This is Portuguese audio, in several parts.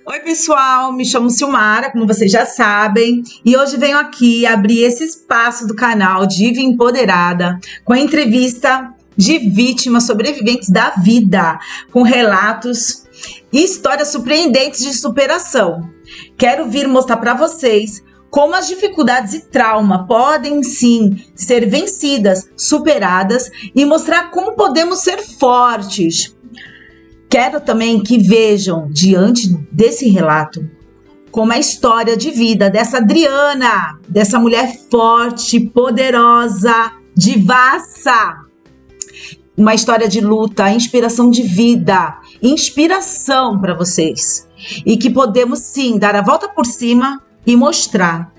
Oi, pessoal, me chamo Silmara, como vocês já sabem, e hoje venho aqui abrir esse espaço do canal Diva Empoderada com a entrevista de vítimas sobreviventes da vida, com relatos e histórias surpreendentes de superação. Quero vir mostrar para vocês como as dificuldades e trauma podem sim ser vencidas, superadas e mostrar como podemos ser fortes. Quero também que vejam, diante desse relato, como a história de vida dessa Adriana, dessa mulher forte, poderosa, divaça. Uma história de luta, inspiração de vida, inspiração para vocês. E que podemos sim dar a volta por cima e mostrar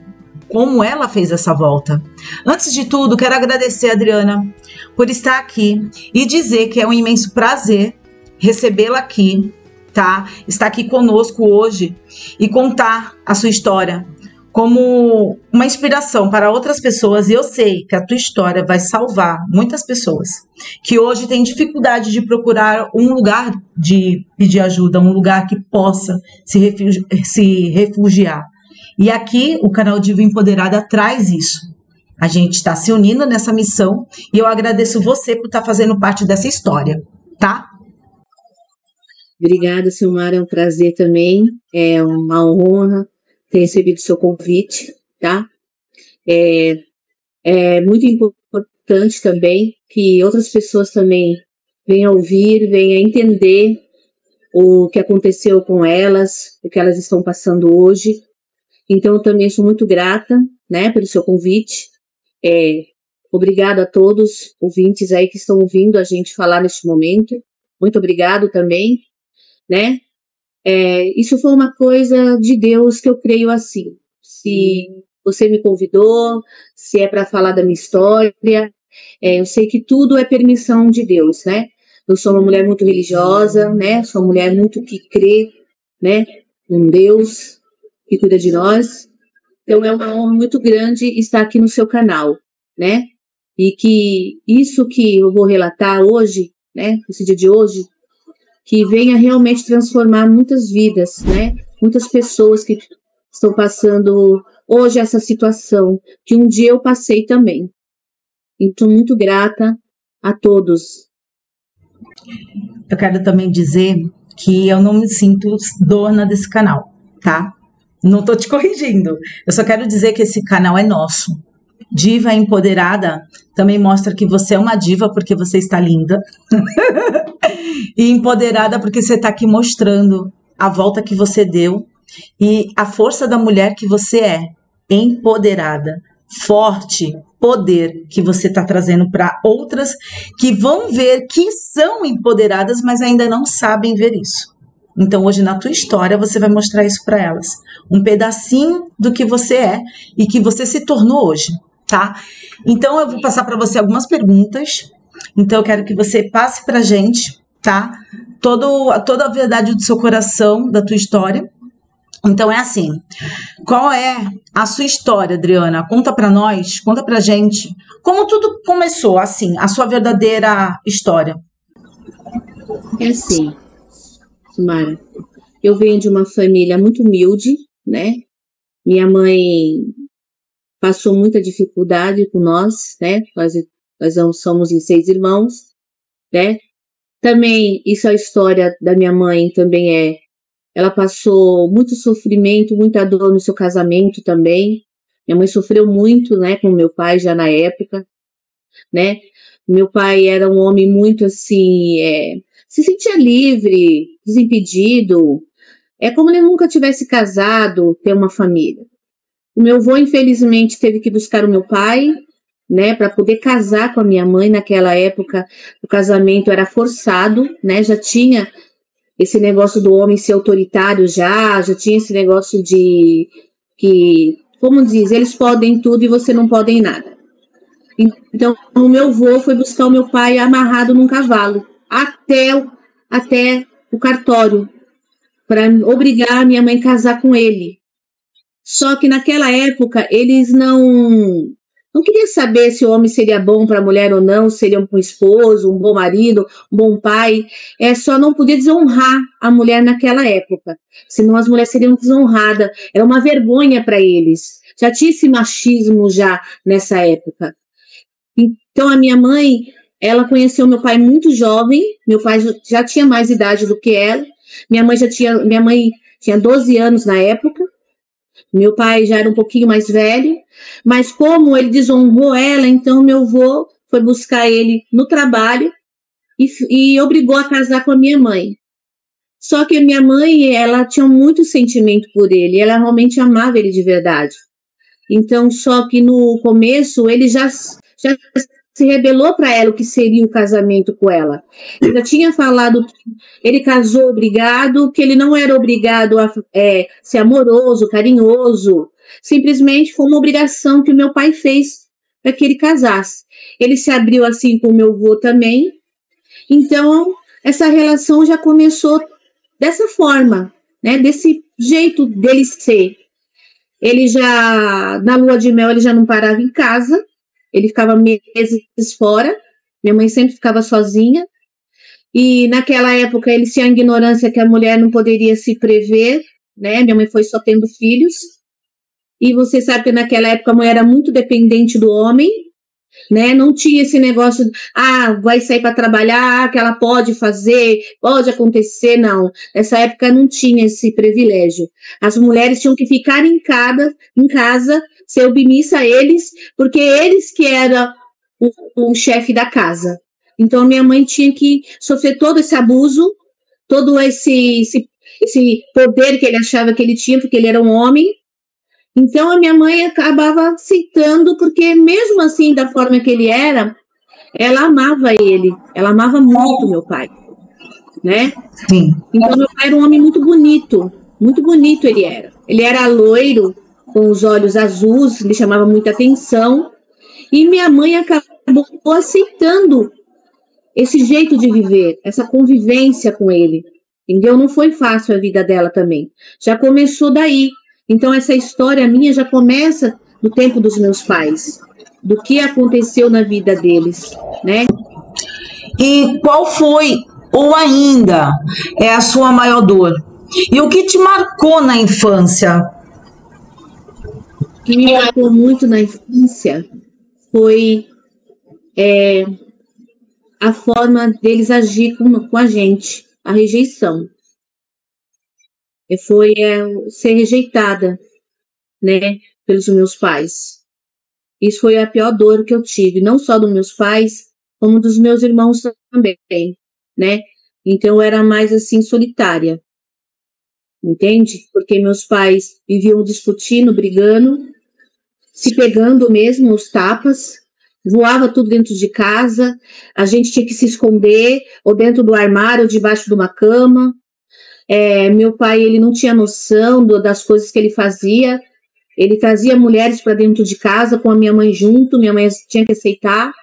como ela fez essa volta. Antes de tudo, quero agradecer a Adriana por estar aqui e dizer que é um imenso prazer recebê-la aqui, tá? Estar aqui conosco hoje e contar a sua história como uma inspiração para outras pessoas. E eu sei que a tua história vai salvar muitas pessoas que hoje têm dificuldade de procurar um lugar de pedir ajuda, um lugar que possa se refugiar. E aqui o canal Diva Empoderada traz isso. A gente está se unindo nessa missão e eu agradeço você por estar fazendo parte dessa história, tá? Obrigada, Silmara, é um prazer também, é uma honra ter recebido seu convite, tá? É muito importante também que outras pessoas também venham ouvir, venham entender o que aconteceu com elas, o que elas estão passando hoje. Então, eu também sou muito grata, né, pelo seu convite. Obrigada a todos ouvintes aí que estão ouvindo a gente falar neste momento. Muito obrigado também. Né? Isso foi uma coisa de Deus que eu creio assim. Se você me convidou, se é para falar da minha história, eu sei que tudo é permissão de Deus, né? Eu sou uma mulher muito religiosa, né? Sou uma mulher muito que crê, né? Um Deus que cuida de nós. Então é uma honra muito grande estar aqui no seu canal, né? E que isso que eu vou relatar hoje, né? Esse dia de hoje, que venha realmente transformar muitas vidas, né? Muitas pessoas que estão passando hoje essa situação, que um dia eu passei também. Então, muito grata a todos. Eu quero também dizer que eu não me sinto dona desse canal, tá? Não tô te corrigindo. Eu só quero dizer que esse canal é nosso. Diva Empoderada também mostra que você é uma diva porque você está linda. E empoderada porque você está aqui mostrando a volta que você deu e a força da mulher que você é. Empoderada, forte, poder que você está trazendo para outras que vão ver que são empoderadas, mas ainda não sabem ver isso. Então hoje na tua história você vai mostrar isso para elas. Um pedacinho do que você é e que você se tornou hoje, tá? Então eu vou passar para você algumas perguntas. Então eu quero que você passe para a gente, tá? Toda a verdade do seu coração, da tua história. Então é assim, qual é a sua história, Adriana? Conta pra nós, conta pra gente, como tudo começou, assim, a sua verdadeira história. É assim, Mara, eu venho de uma família muito humilde, né? Minha mãe passou muita dificuldade com nós, né? Nós somos em 6 irmãos, né? Também, isso é a história da minha mãe, também ela passou muito sofrimento, muita dor no seu casamento também. Minha mãe sofreu muito, né, com meu pai já na época, né? Meu pai era um homem muito assim, se sentia livre, desimpedido. É como ele nunca tivesse casado, ter uma família. O meu avô, infelizmente, teve que buscar o meu pai, né, para poder casar com a minha mãe. Naquela época, o casamento era forçado, né, já tinha esse negócio do homem ser autoritário já tinha esse negócio de que, como diz, eles podem tudo e você não pode nada. Então, o meu avô foi buscar o meu pai amarrado num cavalo, até o cartório, para obrigar a minha mãe a casar com ele. Só que naquela época, eles não Não queria saber se o homem seria bom para a mulher ou não, seria um bom esposo, um bom marido, um bom pai. Só não podia desonrar a mulher naquela época, senão as mulheres seriam desonradas. Era uma vergonha para eles. Já tinha esse machismo já nessa época. Então a minha mãe, ela conheceu meu pai muito jovem. Meu pai já tinha mais idade do que ela. Minha mãe tinha 12 anos na época. Meu pai já era um pouquinho mais velho, mas como ele desonrou ela, então meu avô foi buscar ele no trabalho e obrigou a casar com a minha mãe. Só que a minha mãe, ela tinha muito sentimento por ele, ela realmente amava ele de verdade. Então, só que no começo, ele já se revelou para ela o que seria o casamento com ela. Ele já tinha falado que ele casou obrigado, que ele não era obrigado a ser amoroso, carinhoso. Simplesmente foi uma obrigação que o meu pai fez para que ele casasse. Ele se abriu assim com o meu avô também. Então, essa relação já começou dessa forma, né? Desse jeito dele ser. Ele já, na lua de mel, ele já não parava em casa. Ele ficava meses fora, minha mãe sempre ficava sozinha, e naquela época eles tinham a ignorância que a mulher não poderia se prever, né? Minha mãe foi só tendo filhos, e você sabe que naquela época a mulher era muito dependente do homem, né? Não tinha esse negócio, vai sair para trabalhar, que ela pode fazer, pode acontecer, não. Nessa época não tinha esse privilégio. As mulheres tinham que ficar em casa, ser submissa a eles, porque eles que eram o chefe da casa. Então, minha mãe tinha que sofrer todo esse abuso, todo esse poder que ele achava que ele tinha, porque ele era um homem. Então, a minha mãe acabava aceitando, porque mesmo assim, da forma que ele era, ela amava ele, ela amava muito meu pai, né? Sim. Então, meu pai era um homem muito bonito ele era. Ele era loiro, com os olhos azuis, lhe chamava muita atenção, e minha mãe acabou aceitando esse jeito de viver, essa convivência com ele, entendeu? Não foi fácil a vida dela também, já começou daí. Então essa história minha já começa no tempo dos meus pais, do que aconteceu na vida deles, né? E qual foi, ou ainda, é a sua maior dor? E o que te marcou na infância? O que me marcou muito na infância foi a forma deles agir com a gente, a rejeição. Foi ser rejeitada, né, pelos meus pais. Isso foi a pior dor que eu tive, não só dos meus pais, como dos meus irmãos também, né? Então eu era mais assim solitária, entende? Porque meus pais viviam discutindo, brigando, se pegando mesmo, os tapas, voava tudo dentro de casa, a gente tinha que se esconder, ou dentro do armário, ou debaixo de uma cama. Meu pai, ele não tinha noção das coisas que ele fazia, ele trazia mulheres para dentro de casa com a minha mãe junto, minha mãe tinha que aceitar,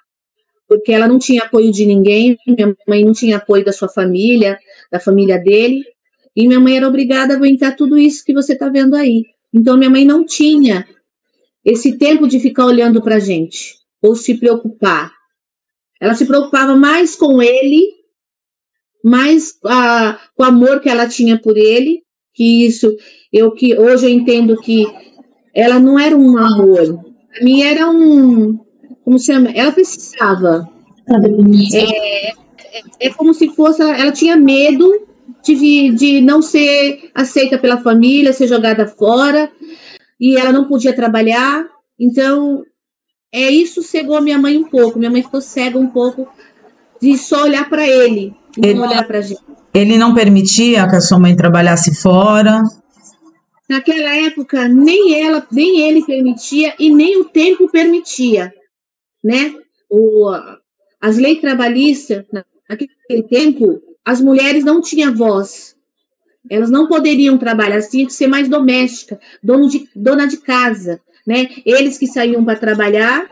porque ela não tinha apoio de ninguém, minha mãe não tinha apoio da sua família, da família dele, e minha mãe era obrigada a aguentar tudo isso que você está vendo aí. Então minha mãe não tinha esse tempo de ficar olhando para a gente, ou se preocupar. Ela se preocupava mais com ele, mais com o amor que ela tinha por ele, que hoje eu entendo que ela não era um amor, para mim era como se chama? Ela precisava. Como se fosse, ela tinha medo de não ser aceita pela família, ser jogada fora, e ela não podia trabalhar. Então, isso cegou a minha mãe um pouco. Minha mãe ficou cega um pouco de só olhar para ele, não olhar para a gente. Ele não permitia que a sua mãe trabalhasse fora? Naquela época, nem ele permitia e nem o tempo permitia, né? As leis trabalhistas, naquele tempo, as mulheres não tinham voz. Elas não poderiam trabalhar, tinha que ser mais doméstica, dona de casa, né? Eles que saíam para trabalhar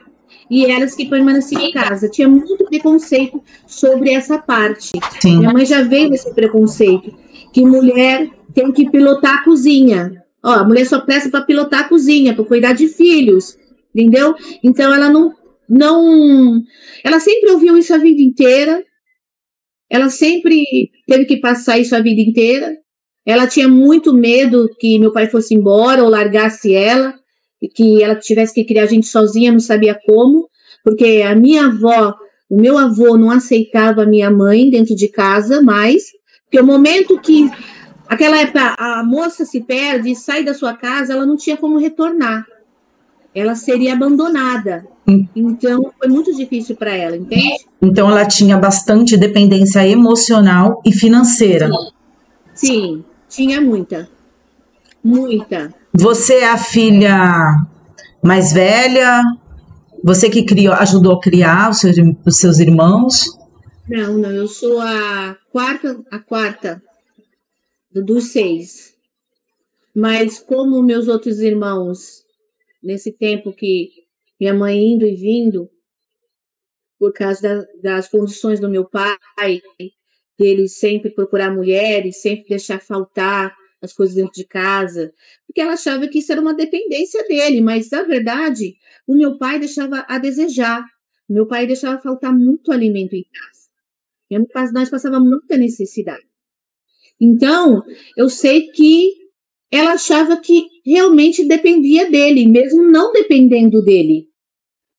e elas que permaneciam em casa. Tinha muito preconceito sobre essa parte. Sim. Minha mãe já veio desse preconceito, que mulher tem que pilotar a cozinha. A mulher só presta para pilotar a cozinha, para cuidar de filhos, entendeu? Então ela não, ela sempre ouviu isso a vida inteira, ela sempre teve que passar isso a vida inteira. Ela tinha muito medo que meu pai fosse embora ou largasse ela, e que ela tivesse que criar a gente sozinha, não sabia como, porque a minha avó, o meu avô não aceitava a minha mãe dentro de casa mais, porque o momento que, aquela época, a moça se perde e sai da sua casa, ela não tinha como retornar. Ela seria abandonada. Então, foi muito difícil para ela, entende? Então ela tinha bastante dependência emocional e financeira. Sim, tinha muita. Muita. Você é a filha mais velha? Você que criou, ajudou a criar os seus irmãos? Não, eu sou a quarta dos 6. Mas como meus outros irmãos, nesse tempo que minha mãe indo e vindo, por causa das condições do meu pai, dele sempre procurar mulheres, sempre deixar faltar as coisas dentro de casa, porque ela achava que isso era uma dependência dele, mas, na verdade, o meu pai deixava a desejar. Meu pai deixava faltar muito alimento em casa. Nós passávamos muita necessidade. Então, eu sei que ela achava que realmente dependia dele, mesmo não dependendo dele.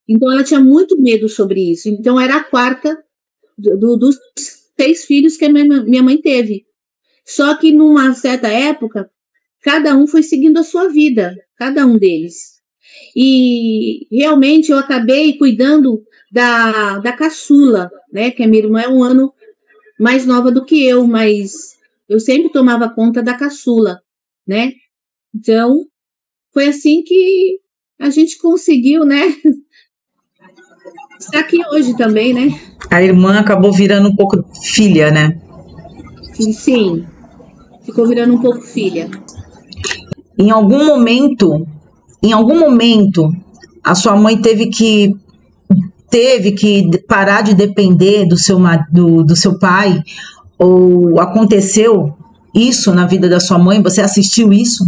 Então, ela tinha muito medo sobre isso. Então, era a quarta dos 6 filhos que a minha mãe teve. Só que, numa certa época, cada um foi seguindo a sua vida, cada um deles. E, realmente, eu acabei cuidando da caçula, né? Que a minha irmã é um ano mais nova do que eu, mas eu sempre tomava conta da caçula, né? Então, foi assim que a gente conseguiu, né? Estar aqui hoje também, né? A irmã acabou virando um pouco filha, né? Sim, ficou virando um pouco filha. Em algum momento, a sua mãe teve que parar de depender do seu pai? Ou aconteceu isso na vida da sua mãe? Você assistiu isso?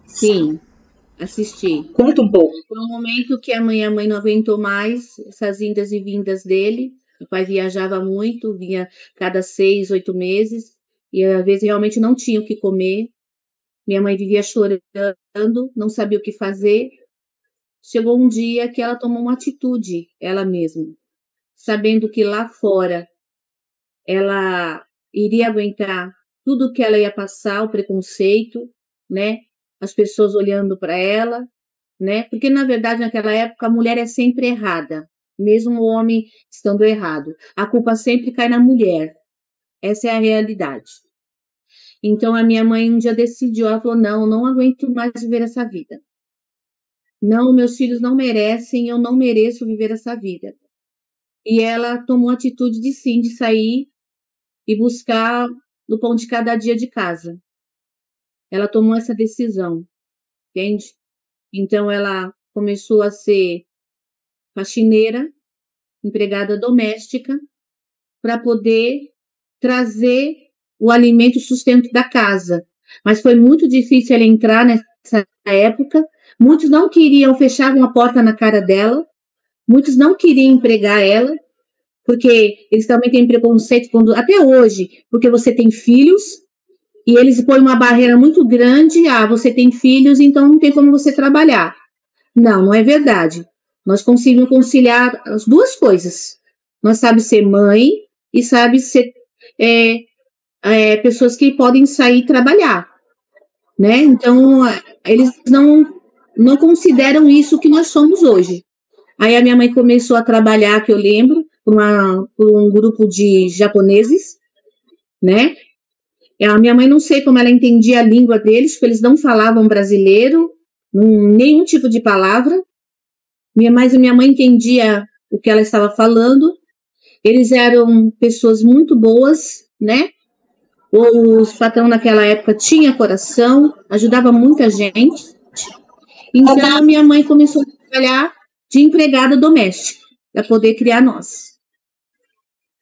Sim, assisti. Conta um pouco. Foi um momento que a mãe não aguentou mais essas indas e vindas dele. O pai viajava muito, vinha cada 6, 8 meses, e às vezes realmente não tinha o que comer. Minha mãe vivia chorando, não sabia o que fazer. Chegou um dia que ela tomou uma atitude, ela mesma, sabendo que lá fora ela iria aguentar tudo que ela ia passar, o preconceito, né? As pessoas olhando para ela, né? Porque, na verdade, naquela época, a mulher é sempre errada, mesmo o homem estando errado. A culpa sempre cai na mulher. Essa é a realidade. Então, a minha mãe um dia decidiu, ela falou, não aguento mais viver essa vida. Não, meus filhos não merecem, eu não mereço viver essa vida. E ela tomou a atitude de sim, de sair e buscar no pão de cada dia de casa. Ela tomou essa decisão, entende? Então, ela começou a ser faxineira, empregada doméstica, para poder trazer o alimento e o sustento da casa. Mas foi muito difícil ela entrar nessa época. Muitos não queriam, fechavam a porta na cara dela. Muitos não queriam empregar ela, porque eles também têm preconceito, até hoje, porque você tem filhos, e eles põem uma barreira muito grande, você tem filhos, então não tem como você trabalhar. Não é verdade. Nós conseguimos conciliar as duas coisas. Nós sabemos ser mãe e sabemos ser pessoas que podem sair trabalhar, né? Então, eles não consideram isso que nós somos hoje. Aí a minha mãe começou a trabalhar, que eu lembro, por um grupo de japoneses, né? A minha mãe, não sei como ela entendia a língua deles, porque eles não falavam brasileiro, nenhum tipo de palavra, mas a minha mãe entendia o que ela estava falando. Eles eram pessoas muito boas, né? Os patrão naquela época tinha coração, ajudava muita gente. Então, a minha mãe começou a trabalhar de empregada doméstica, para poder criar nós.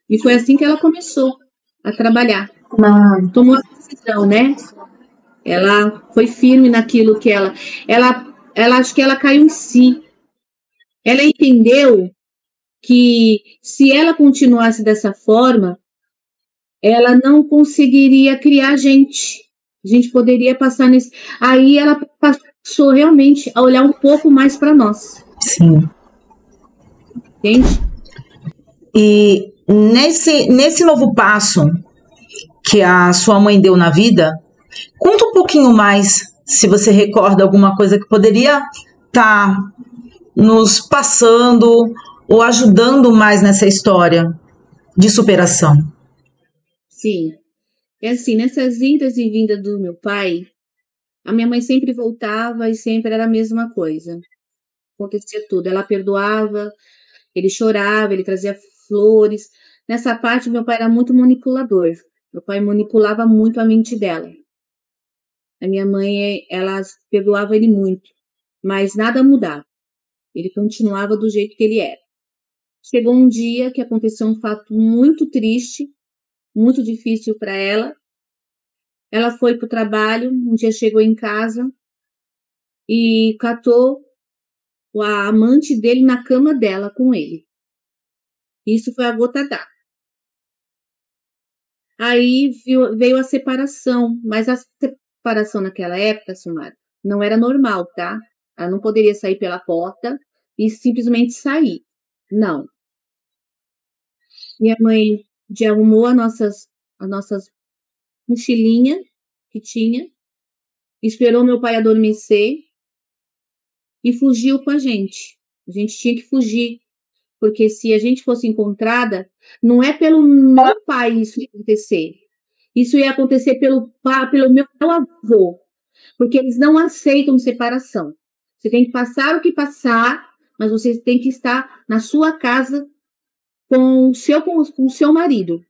E foi assim que ela começou a trabalhar. Tomou a decisão, né? Ela foi firme naquilo que ela acho que ela caiu em si. ela entendeu que se ela continuasse dessa forma, ela não conseguiria criar a gente. A gente poderia passar nesse. Aí ela passou realmente a olhar um pouco mais para nós. Sim. Entende? E nesse novo passo que a sua mãe deu na vida, conta um pouquinho mais, se você recorda alguma coisa que poderia estar nos passando ou ajudando mais nessa história de superação. Sim. É assim, nessas idas e vindas do meu pai, a minha mãe sempre voltava e sempre era a mesma coisa. Acontecia tudo. Ela perdoava, ele chorava, ele trazia flores. Nessa parte, meu pai era muito manipulador. Meu pai manipulava muito a mente dela. A minha mãe, ela perdoava ele muito, mas nada mudava. Ele continuava do jeito que ele era. Chegou um dia que aconteceu um fato muito triste, muito difícil para ela. Ela foi para o trabalho, um dia chegou em casa e catou a amante dele na cama dela com ele. Isso foi a gota d'água. Aí veio a separação, mas a separação naquela época, Silmara, não era normal, tá? Ela não poderia sair pela porta e simplesmente sair. Não. Minha mãe arrumou as nossas mochilinhas que tinha, esperou meu pai adormecer e fugiu com a gente. A gente tinha que fugir, porque se a gente fosse encontrada, não é pelo meu pai isso ia acontecer. Isso ia acontecer pelo meu avô, porque eles não aceitam separação. Você tem que passar o que passar, mas você tem que estar na sua casa com o seu marido.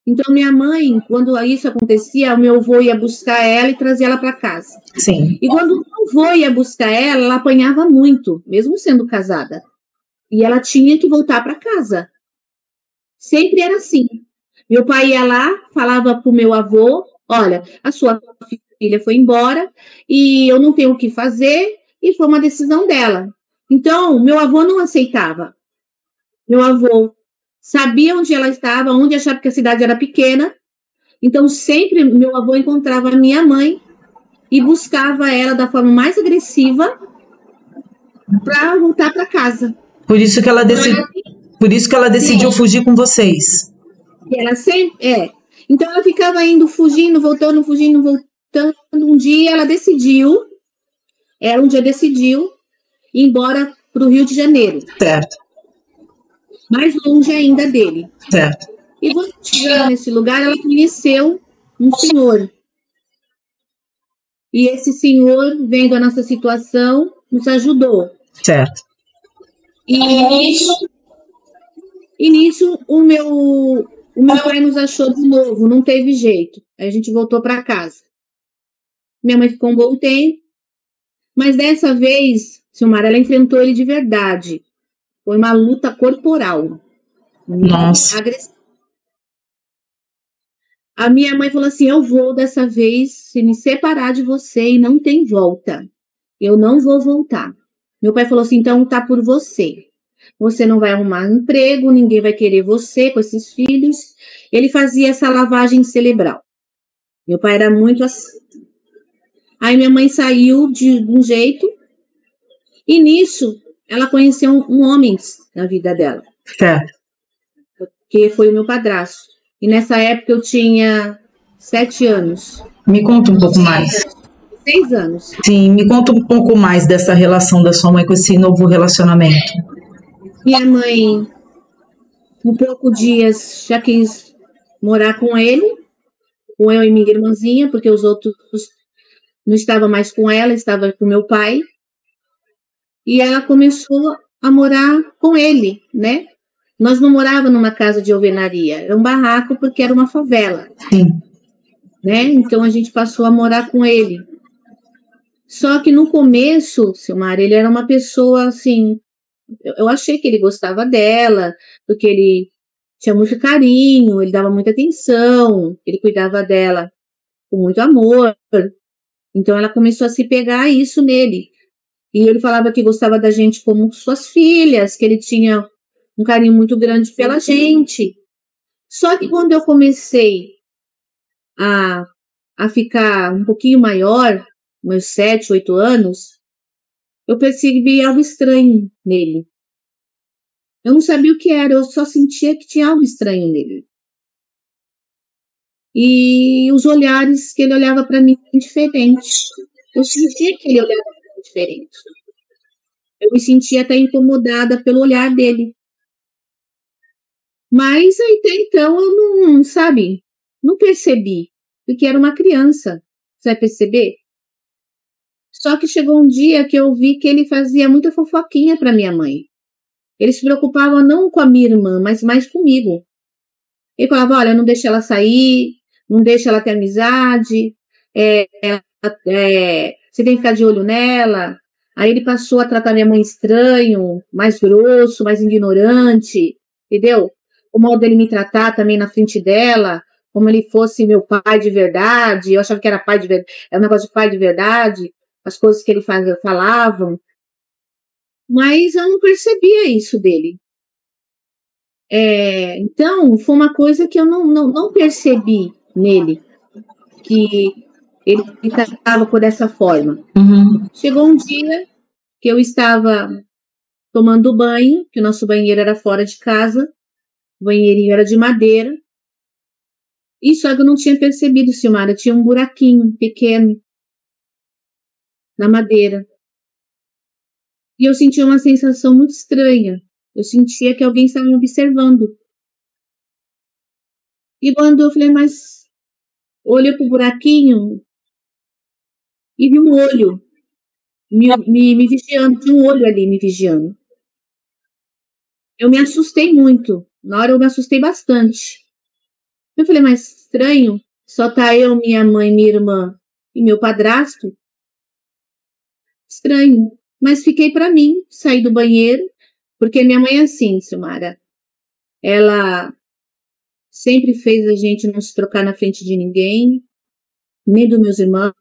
Então, minha mãe, quando isso acontecia, o meu avô ia buscar ela e trazia ela para casa. Sim. E quando o meu avô ia buscar ela apanhava muito, mesmo sendo casada. E ela tinha que voltar para casa. Sempre era assim. Meu pai ia lá, falava para o meu avô, olha, a sua filha foi embora e eu não tenho o que fazer e foi uma decisão dela. Então, meu avô não aceitava. Meu avô sabia onde ela estava, onde achava que a cidade era pequena. Então, sempre meu avô encontrava a minha mãe e buscava ela da forma mais agressiva para voltar para casa. Por isso que ela decidiu fugir com vocês. Ela sempre Então ela ficava indo, fugindo, voltando. Um dia ela decidiu ir embora para o Rio de Janeiro. Certo. Mais longe ainda dele. Certo. E quando chegou nesse lugar, ela conheceu um senhor. E esse senhor, vendo a nossa situação, nos ajudou. Certo. E nisso o meu pai nos achou de novo, não teve jeito. Aí a gente voltou para casa. Minha mãe ficou um bom tempo, mas dessa vez, Silmara, ela enfrentou ele de verdade. Foi uma luta corporal. Nossa. A minha mãe falou assim, eu vou dessa vez se me separar de você e não tem volta. Eu não vou voltar. Meu pai falou assim, então tá por você. Você não vai arrumar emprego, ninguém vai querer você com esses filhos. Ele fazia essa lavagem cerebral. Meu pai era muito assim. Aí minha mãe saiu de um jeito e nisso ela conheceu um homem na vida dela. Certo. Que foi o meu padrasto. E nessa época eu tinha 7 anos. Me conta um pouco mais. 6 anos. Sim, me conta um pouco mais dessa relação da sua mãe com esse novo relacionamento. Minha mãe, em poucos dias, já quis morar com ele, com eu e minha irmãzinha, porque os outros não estavam mais com ela, estava com meu pai. E ela começou a morar com ele, né? Nós não morávamos numa casa de alvenaria, era um barraco porque era uma favela. Sim. Né? Então a gente passou a morar com ele. Só que no começo, Silmar, ele era uma pessoa assim, eu achei que ele gostava dela, porque ele tinha muito carinho, ele dava muita atenção, ele cuidava dela com muito amor. Então ela começou a se pegar isso nele. E ele falava que gostava da gente como suas filhas, que ele tinha um carinho muito grande pela gente. Só que quando eu comecei a, a ficar um pouquinho maior, meus 7, 8 anos, eu percebi algo estranho nele. Eu não sabia o que era, eu só sentia que tinha algo estranho nele. E os olhares que ele olhava para mim eram diferentes. Eu sentia que ele olhava para mim diferente. Eu me sentia até incomodada pelo olhar dele. Mas até então eu não, sabe, não percebi, porque era uma criança. Você vai perceber? Só que chegou um dia que eu vi que ele fazia muita fofoquinha para minha mãe. Ele se preocupava não com a minha irmã, mas mais comigo. Ele falava, olha, não deixa ela sair, não deixa ela ter amizade, você tem que ficar de olho nela. Aí ele passou a tratar minha mãe estranho, mais grosso, mais ignorante, entendeu? O modo dele me tratar também na frente dela, como ele fosse meu pai de verdade, eu achava que era pai de verdade, é um negócio de pai de verdade, as coisas que ele falavam, mas eu não percebia isso dele. Então, foi uma coisa que eu não percebi nele, que ele tratava por dessa forma. Uhum. Chegou um dia que eu estava tomando banho, que o nosso banheiro era fora de casa, o banheirinho era de madeira, e só que eu não tinha percebido, Silmara, tinha um buraquinho pequeno na madeira. E eu sentia uma sensação muito estranha. Eu sentia que alguém estava me observando. E quando eu falei, mas olhei pro buraquinho e vi um olho me vigiando, tinha um olho ali me vigiando. Eu me assustei muito. Na hora eu me assustei bastante. Eu falei, mas estranho, só tá eu, minha mãe, minha irmã e meu padrasto. Estranho. Mas fiquei para mim, saí do banheiro, porque minha mãe é assim, Silmara. Ela sempre fez a gente não se trocar na frente de ninguém, nem dos meus irmãos,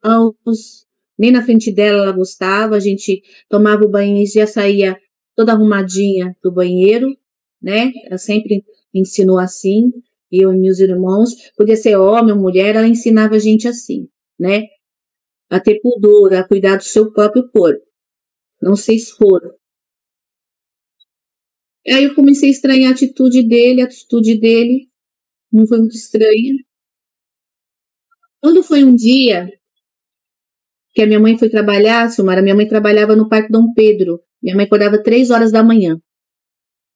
nem na frente dela ela gostava. A gente tomava o banho e já saía toda arrumadinha do banheiro, né? Ela sempre ensinou assim, eu e meus irmãos, podia ser homem ou mulher, ela ensinava a gente assim, né? A ter pudor, a cuidar do seu próprio corpo, não se expor. Aí eu comecei a estranhar a atitude dele não foi muito estranha. Quando foi um dia que a minha mãe foi trabalhar, Silmara, minha mãe trabalhava no Parque Dom Pedro, minha mãe acordava 3 horas da manhã.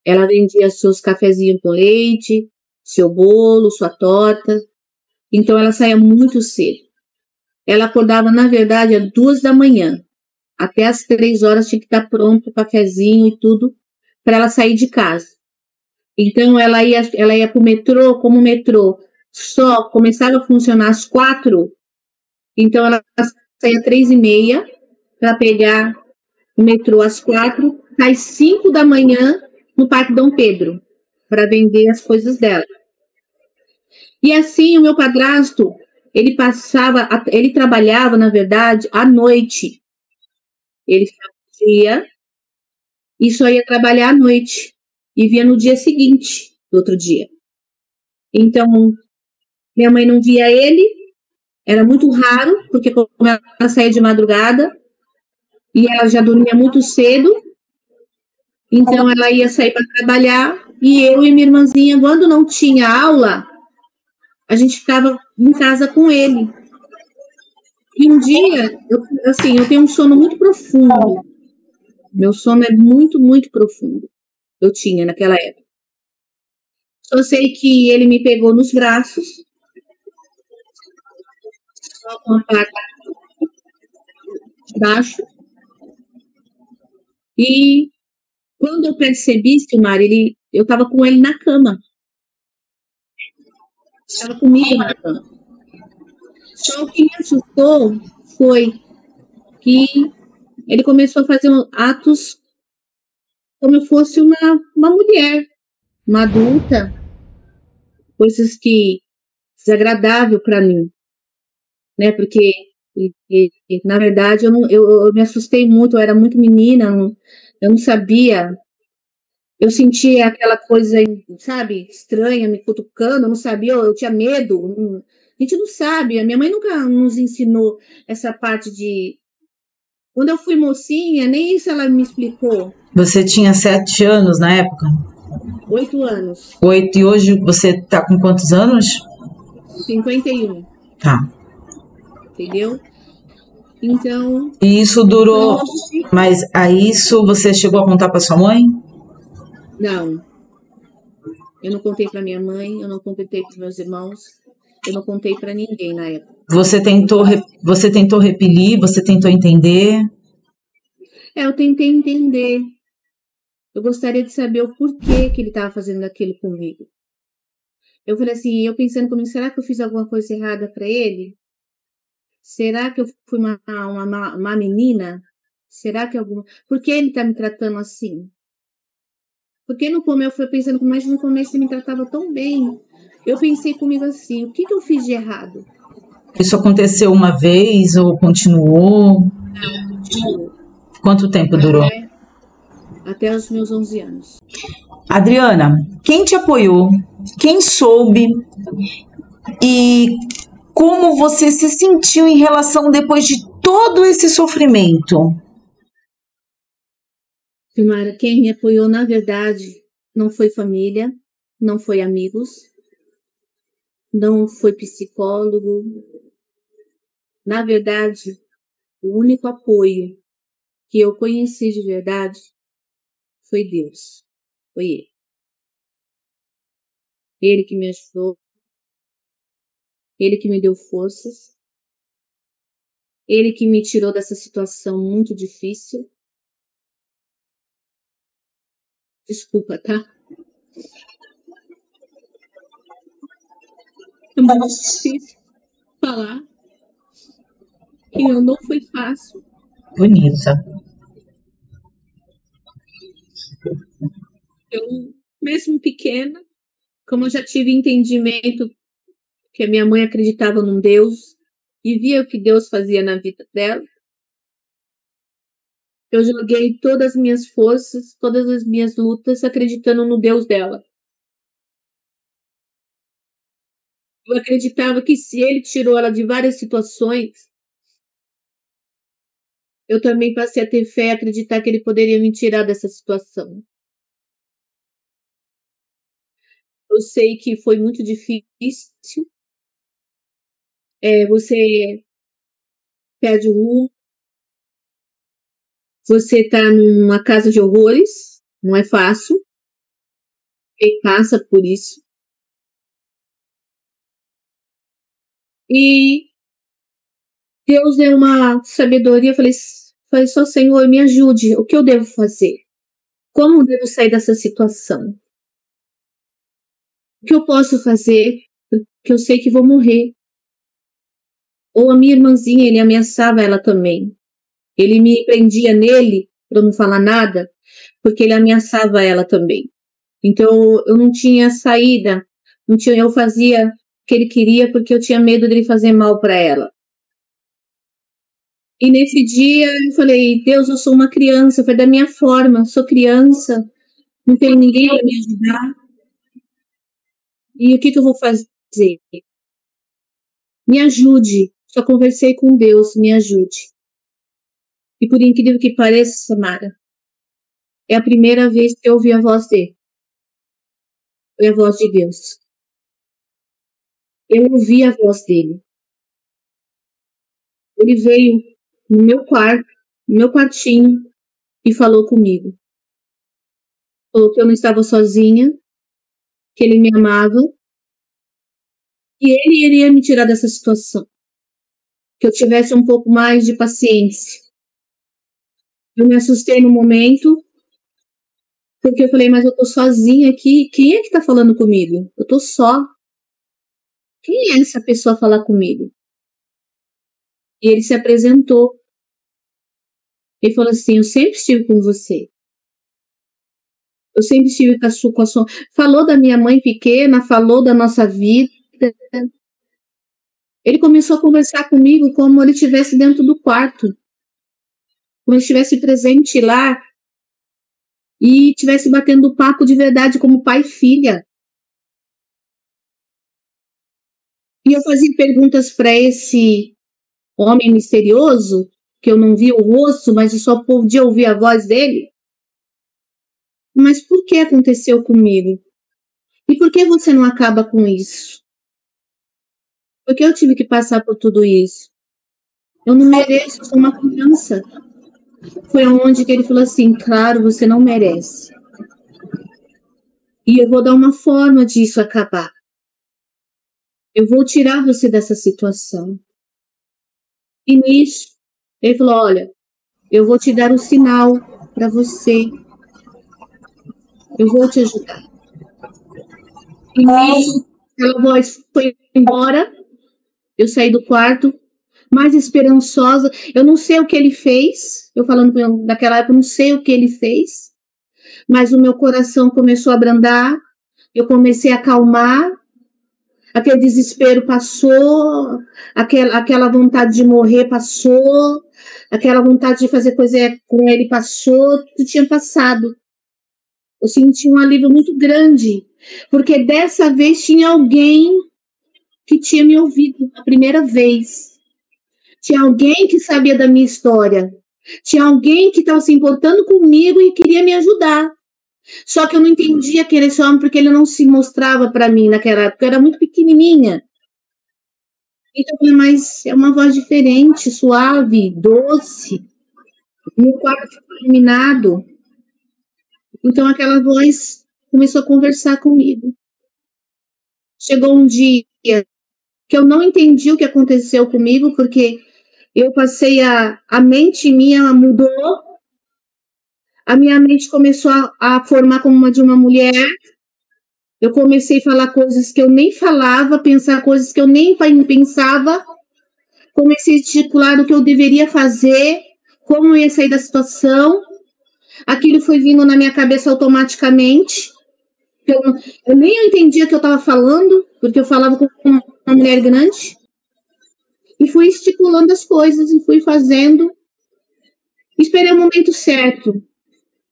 Ela vendia seus cafezinhos com leite, seu bolo, sua torta, então ela saía muito cedo. Ela acordava, na verdade, às 2 da manhã. Até às 3 horas tinha que estar pronto o cafezinho e tudo para ela sair de casa. Então ela ia para o metrô, como o metrô só começava a funcionar às 4, então ela saía às 3h30 para pegar o metrô às 4, às 5 da manhã no Parque Dom Pedro, para vender as coisas dela. E assim o meu padrasto, ele trabalhava, na verdade, à noite. Ele fazia e só ia trabalhar à noite. E via no dia seguinte, do outro dia. Então, minha mãe não via ele, era muito raro, porque como ela saía de madrugada, e ela já dormia muito cedo, então ela ia sair para trabalhar, e eu e minha irmãzinha, quando não tinha aula, a gente ficava em casa com ele. E um dia, eu tenho um sono muito profundo. Meu sono é muito, muito profundo. Eu tinha naquela época. Só sei que ele me pegou nos braços, só com a parte de baixo, e quando eu percebi, Silmar, eu estava com ele na cama. Estava comigo na cama. Só o que me assustou foi que ele começou a fazer atos como eu fosse uma mulher, uma adulta, coisas que desagradável para mim, né? Porque Na verdade, eu me assustei muito, eu era muito menina, eu não sabia. Eu sentia aquela coisa, sabe, estranha, me cutucando, eu não sabia, eu tinha medo. A gente não sabe, a minha mãe nunca nos ensinou essa parte de. Quando eu fui mocinha, nem isso ela me explicou. Você tinha 7 anos na época? 8 anos, 8, e hoje você tá com quantos anos? 51, Tá. entendeu? Então, E isso durou, hoje, mas a isso você chegou a contar para sua mãe? não. Eu não contei para minha mãe, eu não contei para meus irmãos, eu não contei para ninguém na época. Você tentou repelir, você tentou entender? Eu tentei entender. Eu gostaria de saber o porquê que ele estava fazendo aquilo comigo. Eu falei assim, eu pensando comigo, será que eu fiz alguma coisa errada para ele? Será que eu fui uma menina? Será que alguma. Por que ele está me tratando assim? Porque no começo eu fui pensando, mas no começo ele me tratava tão bem. Eu pensei comigo assim, o que eu fiz de errado? Isso aconteceu uma vez ou continuou? Continuou. Quanto tempo durou? Até os meus 11 anos. Adriana, quem te apoiou? Quem soube? E como você se sentiu em relação depois de todo esse sofrimento? Silmara, quem me apoiou, na verdade, não foi família, não foi amigos, não foi psicólogo. Na verdade, o único apoio que eu conheci de verdade foi Deus. Foi Ele. Ele que me ajudou, Ele que me deu forças, Ele que me tirou dessa situação muito difícil. Desculpa, tá? É muito difícil falar que não foi fácil. Bonita. Eu, mesmo pequena, como eu já tive entendimento que a minha mãe acreditava num Deus e via o que Deus fazia na vida dela, eu joguei todas as minhas forças, todas as minhas lutas, acreditando no Deus dela. Eu acreditava que se Ele tirou ela de várias situações, eu também passei a ter fé e acreditar que Ele poderia me tirar dessa situação. Eu sei que foi muito difícil. Você perde o rumo, você está numa casa de horrores, não é fácil. Quem passa por isso. E Deus deu uma sabedoria, eu falei só, Senhor, me ajude, o que eu devo fazer? Como eu devo sair dessa situação? O que eu posso fazer? Porque eu sei que vou morrer. Ou a minha irmãzinha, ele ameaçava ela também. Ele me prendia nele para não falar nada, porque ele ameaçava ela também. Então eu não tinha saída, eu fazia o que ele queria porque eu tinha medo dele fazer mal para ela. E nesse dia eu falei, Deus, eu sou uma criança, foi da minha forma, sou criança, não tenho ninguém para me ajudar. E o que eu vou fazer? Me ajude. Só conversei com Deus, me ajude. E por incrível que pareça, Samara, é a primeira vez que eu ouvi a voz dele. Foi a voz de Deus. Eu ouvi a voz dele. Ele veio no meu quarto, no meu quartinho, e falou comigo. Falou que eu não estava sozinha, que ele me amava, e ele iria me tirar dessa situação. Que eu tivesse um pouco mais de paciência. Eu me assustei no momento, porque eu falei, mas eu tô sozinha aqui, quem é que tá falando comigo? Eu tô só. Quem é essa pessoa falar comigo? E ele se apresentou. Ele falou assim, eu sempre estive com você. Eu sempre estive com a sua... Falou da minha mãe pequena, falou da nossa vida. Ele começou a conversar comigo como ele estivesse dentro do quarto, como ele estivesse presente lá e estivesse batendo papo de verdade como pai e filha. E eu fazia perguntas para esse homem misterioso, que eu não via o rosto, mas eu só podia ouvir a voz dele. Mas por que aconteceu comigo? E por que você não acaba com isso? Por que eu tive que passar por tudo isso? Eu não mereço, eu sou uma criança. Foi onde que ele falou assim, claro, você não merece. E eu vou dar uma forma disso acabar. Eu vou tirar você dessa situação. E nisso, ele falou, olha, eu vou te dar um sinal para você. Eu vou te ajudar. E nisso, aquela voz foi embora. Eu saí do quarto, mais esperançosa. Eu não sei o que ele fez. Eu falando naquela época, eu não sei o que ele fez. Mas o meu coração começou a abrandar. Eu comecei a acalmar. Aquele desespero passou. Aquela vontade de morrer passou. Aquela vontade de fazer coisa com ele passou. Tudo tinha passado. Eu senti um alívio muito grande. Porque dessa vez tinha alguém que tinha me ouvido a primeira vez. Tinha alguém que sabia da minha história. Tinha alguém que estava se importando comigo e queria me ajudar. Só que eu não entendia quem era esse homem porque ele não se mostrava para mim naquela época. Eu era muito pequenininha. Então, mas é uma voz diferente, suave, doce. Meu quarto ficou iluminado. Então aquela voz começou a conversar comigo. Chegou um dia que eu não entendi o que aconteceu comigo, porque eu passei a mente minha mudou, a minha mente começou a formar como uma de uma mulher, eu comecei a falar coisas que eu nem falava, pensar coisas que eu nem pensava, comecei a articular o que eu deveria fazer, como eu ia sair da situação, aquilo foi vindo na minha cabeça automaticamente, eu nem entendia o que eu estava falando, porque eu falava com uma mulher grande, e fui estipulando as coisas e fui fazendo. Esperei o momento certo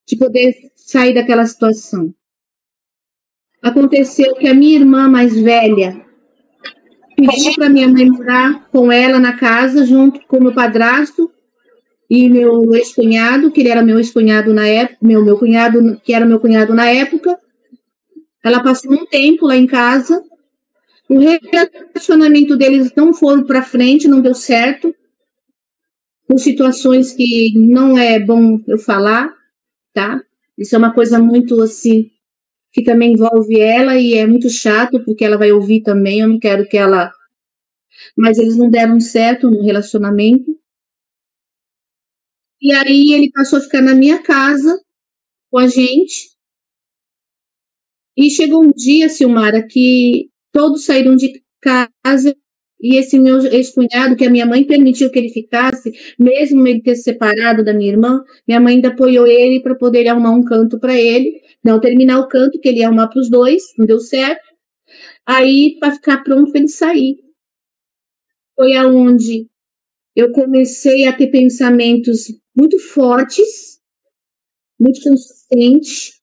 de poder sair daquela situação. Aconteceu que a minha irmã mais velha pediu para minha mãe morar com ela na casa, junto com meu padrasto e meu ex-cunhado, que ele era meu ex-cunhado na época, meu cunhado, que era meu cunhado na época. Ela passou um tempo lá em casa. O relacionamento deles não foi para frente, não deu certo. Por situações que não é bom eu falar, tá? Isso é uma coisa muito assim, que também envolve ela e é muito chato, porque ela vai ouvir também, eu não quero que ela... Mas eles não deram certo no relacionamento. E aí ele passou a ficar na minha casa com a gente. E chegou um dia, Silmara, que todos saíram de casa e esse meu ex-cunhado, que a minha mãe permitiu que ele ficasse, mesmo ele ter se separado da minha irmã, minha mãe ainda apoiou ele para poder arrumar um canto para ele, não terminar o canto que ele ia arrumar para os dois, não deu certo. Aí, para ficar pronto para ele sair. Foi aonde eu comecei a ter pensamentos muito fortes, muito consistentes.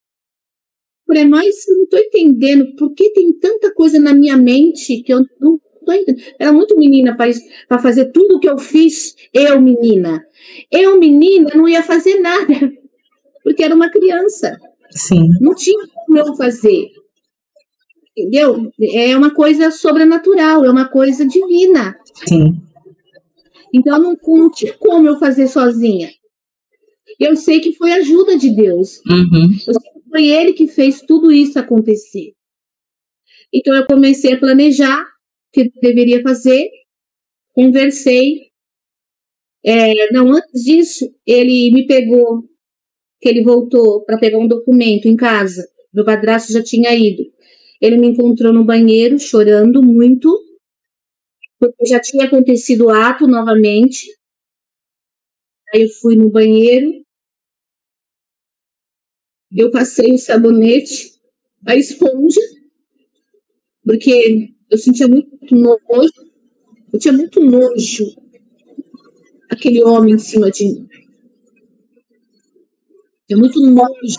Falei, mas eu não estou entendendo por que tem tanta coisa na minha mente que eu não estou entendendo. Era muito menina para fazer tudo o que eu fiz, eu menina. Eu menina não ia fazer nada, porque era uma criança. Sim. Não tinha como eu fazer. Entendeu? É uma coisa sobrenatural, é uma coisa divina. Sim. Então não tinha como eu fazer sozinha. Eu sei que foi a ajuda de Deus. Uhum. Eu sei que foi Ele que fez tudo isso acontecer. Então eu comecei a planejar o que eu deveria fazer, conversei. Não, antes disso, ele me pegou, que ele voltou para pegar um documento em casa. Meu padrasto já tinha ido. Ele me encontrou no banheiro, chorando muito, porque já tinha acontecido o ato novamente. Aí eu fui no banheiro, eu passei o sabonete, a esponja, porque eu sentia muito nojo, Eu tinha muito nojo aquele homem em cima de mim. Tinha muito nojo,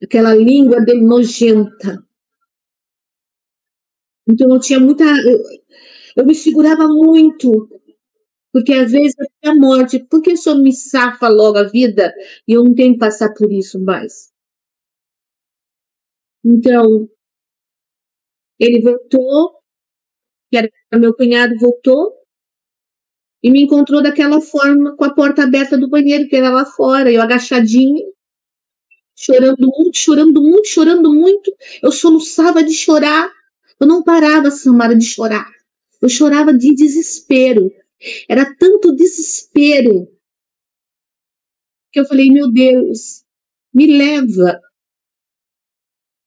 aquela língua dele nojenta. Então eu tinha muita. Eu me segurava muito, porque às vezes até a morte. Por que o senhor me safa logo a vida e eu não tenho que passar por isso mais? Então, ele voltou, que era meu cunhado, voltou e me encontrou daquela forma, com a porta aberta do banheiro, que era lá fora, eu agachadinha, chorando muito, chorando muito, chorando muito. Eu soluçava de chorar. Eu não parava, Samara, de chorar. Eu chorava de desespero. Era tanto desespero que eu falei, meu Deus, me leva,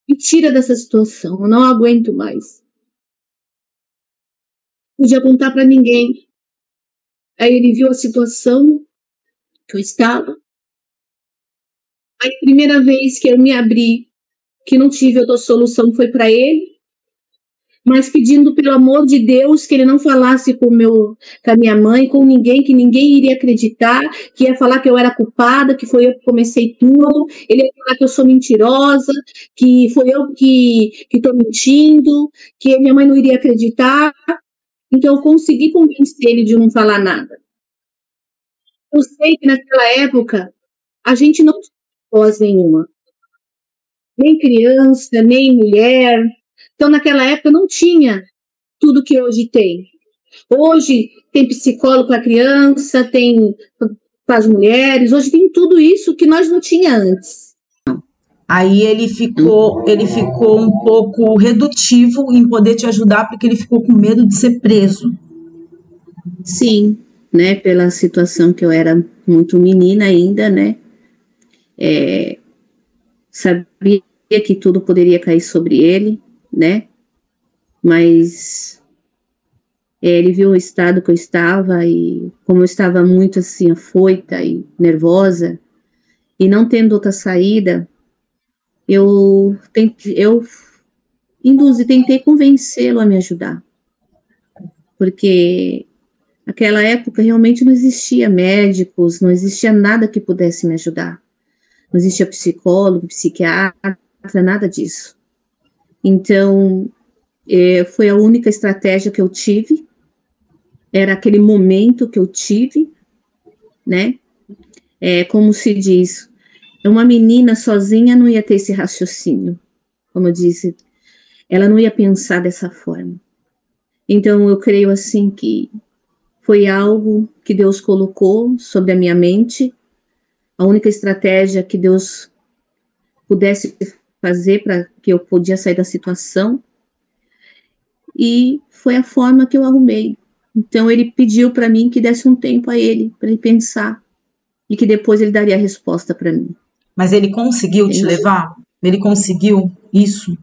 me tira dessa situação, eu não aguento mais. Não podia contar para ninguém. Aí ele viu a situação que eu estava. Aí a primeira vez que eu me abri, que não tive outra solução, foi para ele, mas pedindo pelo amor de Deus que ele não falasse com a minha mãe, com ninguém, que ninguém iria acreditar, que ia falar que eu era culpada, que foi eu que comecei tudo, ele ia falar que eu sou mentirosa, que foi eu que estou mentindo, que minha mãe não iria acreditar. Então eu consegui convencer ele de não falar nada. Eu sei que naquela época a gente não tinha voz nenhuma, nem criança, nem mulher. Então, naquela época, não tinha tudo que hoje tem. Hoje tem psicólogo para criança, tem para as mulheres, hoje tem tudo isso que nós não tinha antes. Aí ele ficou um pouco redutivo em poder te ajudar, porque ele ficou com medo de ser preso. Sim, né? Pela situação que eu era muito menina ainda, né? Sabia que tudo poderia cair sobre ele, né? Mas ele viu o estado que eu estava e como eu estava muito assim afoita e nervosa e não tendo outra saída, eu tentei convencê-lo a me ajudar, porque naquela época realmente não existia médicos, não existia nada que pudesse me ajudar, não existia psicólogo, psiquiatra, nada disso. Então, foi a única estratégia que eu tive, era aquele momento que eu tive, né? Como se diz, uma menina sozinha não ia ter esse raciocínio, como eu disse, ela não ia pensar dessa forma. Então, eu creio assim que foi algo que Deus colocou sobre a minha mente, a única estratégia que Deus pudesse fazer para que eu podia sair da situação, e foi a forma que eu arrumei. Então ele pediu para mim que desse um tempo a ele, para ele pensar, e que depois ele daria a resposta para mim. Mas ele conseguiu te levar? Ele conseguiu isso?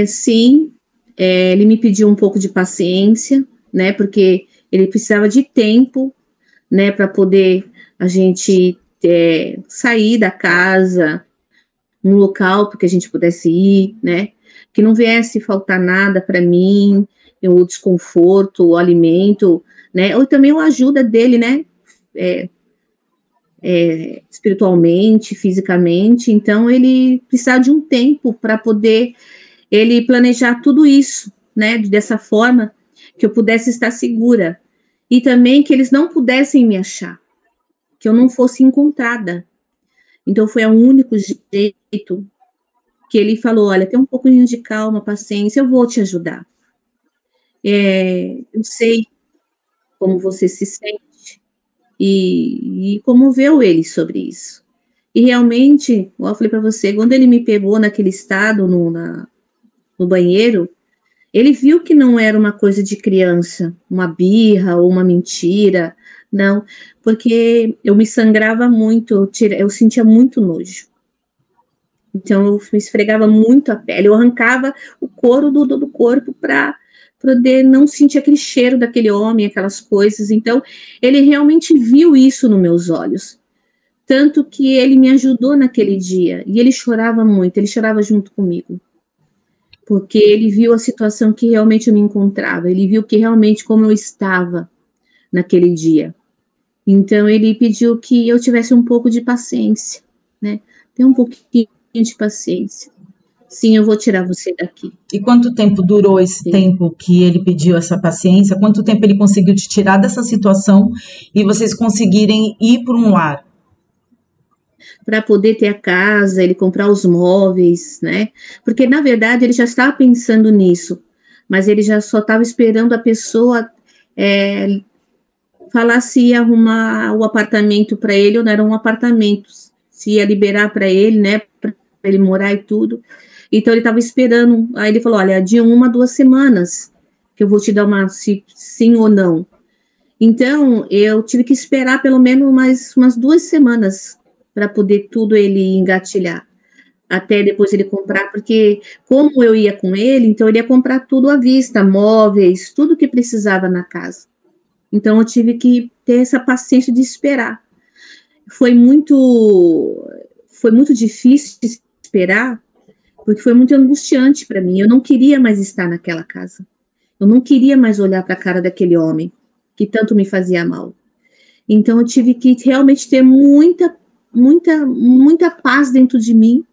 Sim, ele me pediu um pouco de paciência, né, porque ele precisava de tempo, né, para poder a gente sair da casa, um local para que a gente pudesse ir, né, que não viesse faltar nada para mim, o desconforto, o alimento, né, ou também a ajuda dele, né, espiritualmente, fisicamente. Então ele precisava de um tempo para poder ele planejar tudo isso, né, dessa forma que eu pudesse estar segura, e também que eles não pudessem me achar, que eu não fosse encontrada. Então foi o único jeito que ele falou, olha, tem um pouquinho de calma, paciência, eu vou te ajudar. Eu sei como você se sente, e comoveu ele sobre isso. E realmente, igual eu falei para você, quando ele me pegou naquele estado no banheiro, ele viu que não era uma coisa de criança, uma birra ou uma mentira, não, porque eu me sangrava muito, eu sentia muito nojo. Então eu me esfregava muito a pele, eu arrancava o couro do corpo para poder não sentir aquele cheiro daquele homem, aquelas coisas. Então ele realmente viu isso nos meus olhos, tanto que ele me ajudou naquele dia, e ele chorava muito, ele chorava junto comigo, porque ele viu a situação que realmente eu me encontrava, ele viu que realmente como eu estava naquele dia. Então, ele pediu que eu tivesse um pouco de paciência, né? Tem um pouquinho de paciência. Sim, eu vou tirar você daqui. E quanto tempo durou esse Sim. tempo que ele pediu essa paciência? Quanto tempo ele conseguiu te tirar dessa situação e vocês conseguirem ir para um lar? Para poder ter a casa, ele comprar os móveis, né? Porque, na verdade, ele já estava pensando nisso, mas ele já só estava esperando a pessoa falar se ia arrumar o apartamento para ele ou não era um apartamento, se ia liberar para ele, né? Para ele morar e tudo. Então, ele estava esperando. Aí ele falou: olha, de 1 a 2 semanas que eu vou te dar uma sim ou não. Então, eu tive que esperar pelo menos mais umas 2 semanas para poder tudo ele engatilhar, até depois ele comprar, porque como eu ia com ele, então ele ia comprar tudo à vista, móveis, tudo que precisava na casa. Então, eu tive que ter essa paciência de esperar. Foi muito difícil esperar, porque foi muito angustiante para mim. Eu não queria mais estar naquela casa. Eu não queria mais olhar para a cara daquele homem que tanto me fazia mal. Então, eu tive que realmente ter muita paz dentro de mim,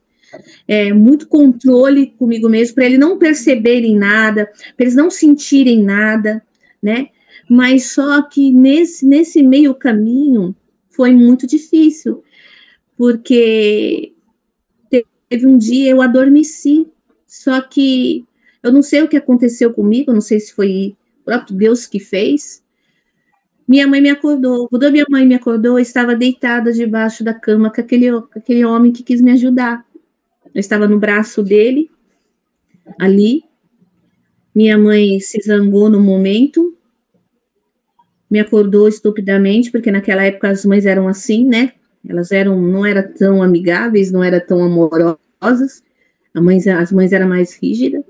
muito controle comigo mesmo, para eles não perceberem nada, para eles não sentirem nada, né? Mas só que nesse meio caminho foi muito difícil, porque teve um dia eu adormeci, só que eu não sei o que aconteceu comigo, não sei se foi o próprio Deus que fez. Minha mãe me acordou. Quando a minha mãe me acordou, eu estava deitada debaixo da cama com aquele homem que quis me ajudar. Eu estava no braço dele, ali. Minha mãe se zangou no momento, me acordou estupidamente, porque naquela época as mães eram assim, né? Elas não eram tão amigáveis, não eram tão amorosas. As mães eram mais rígidas.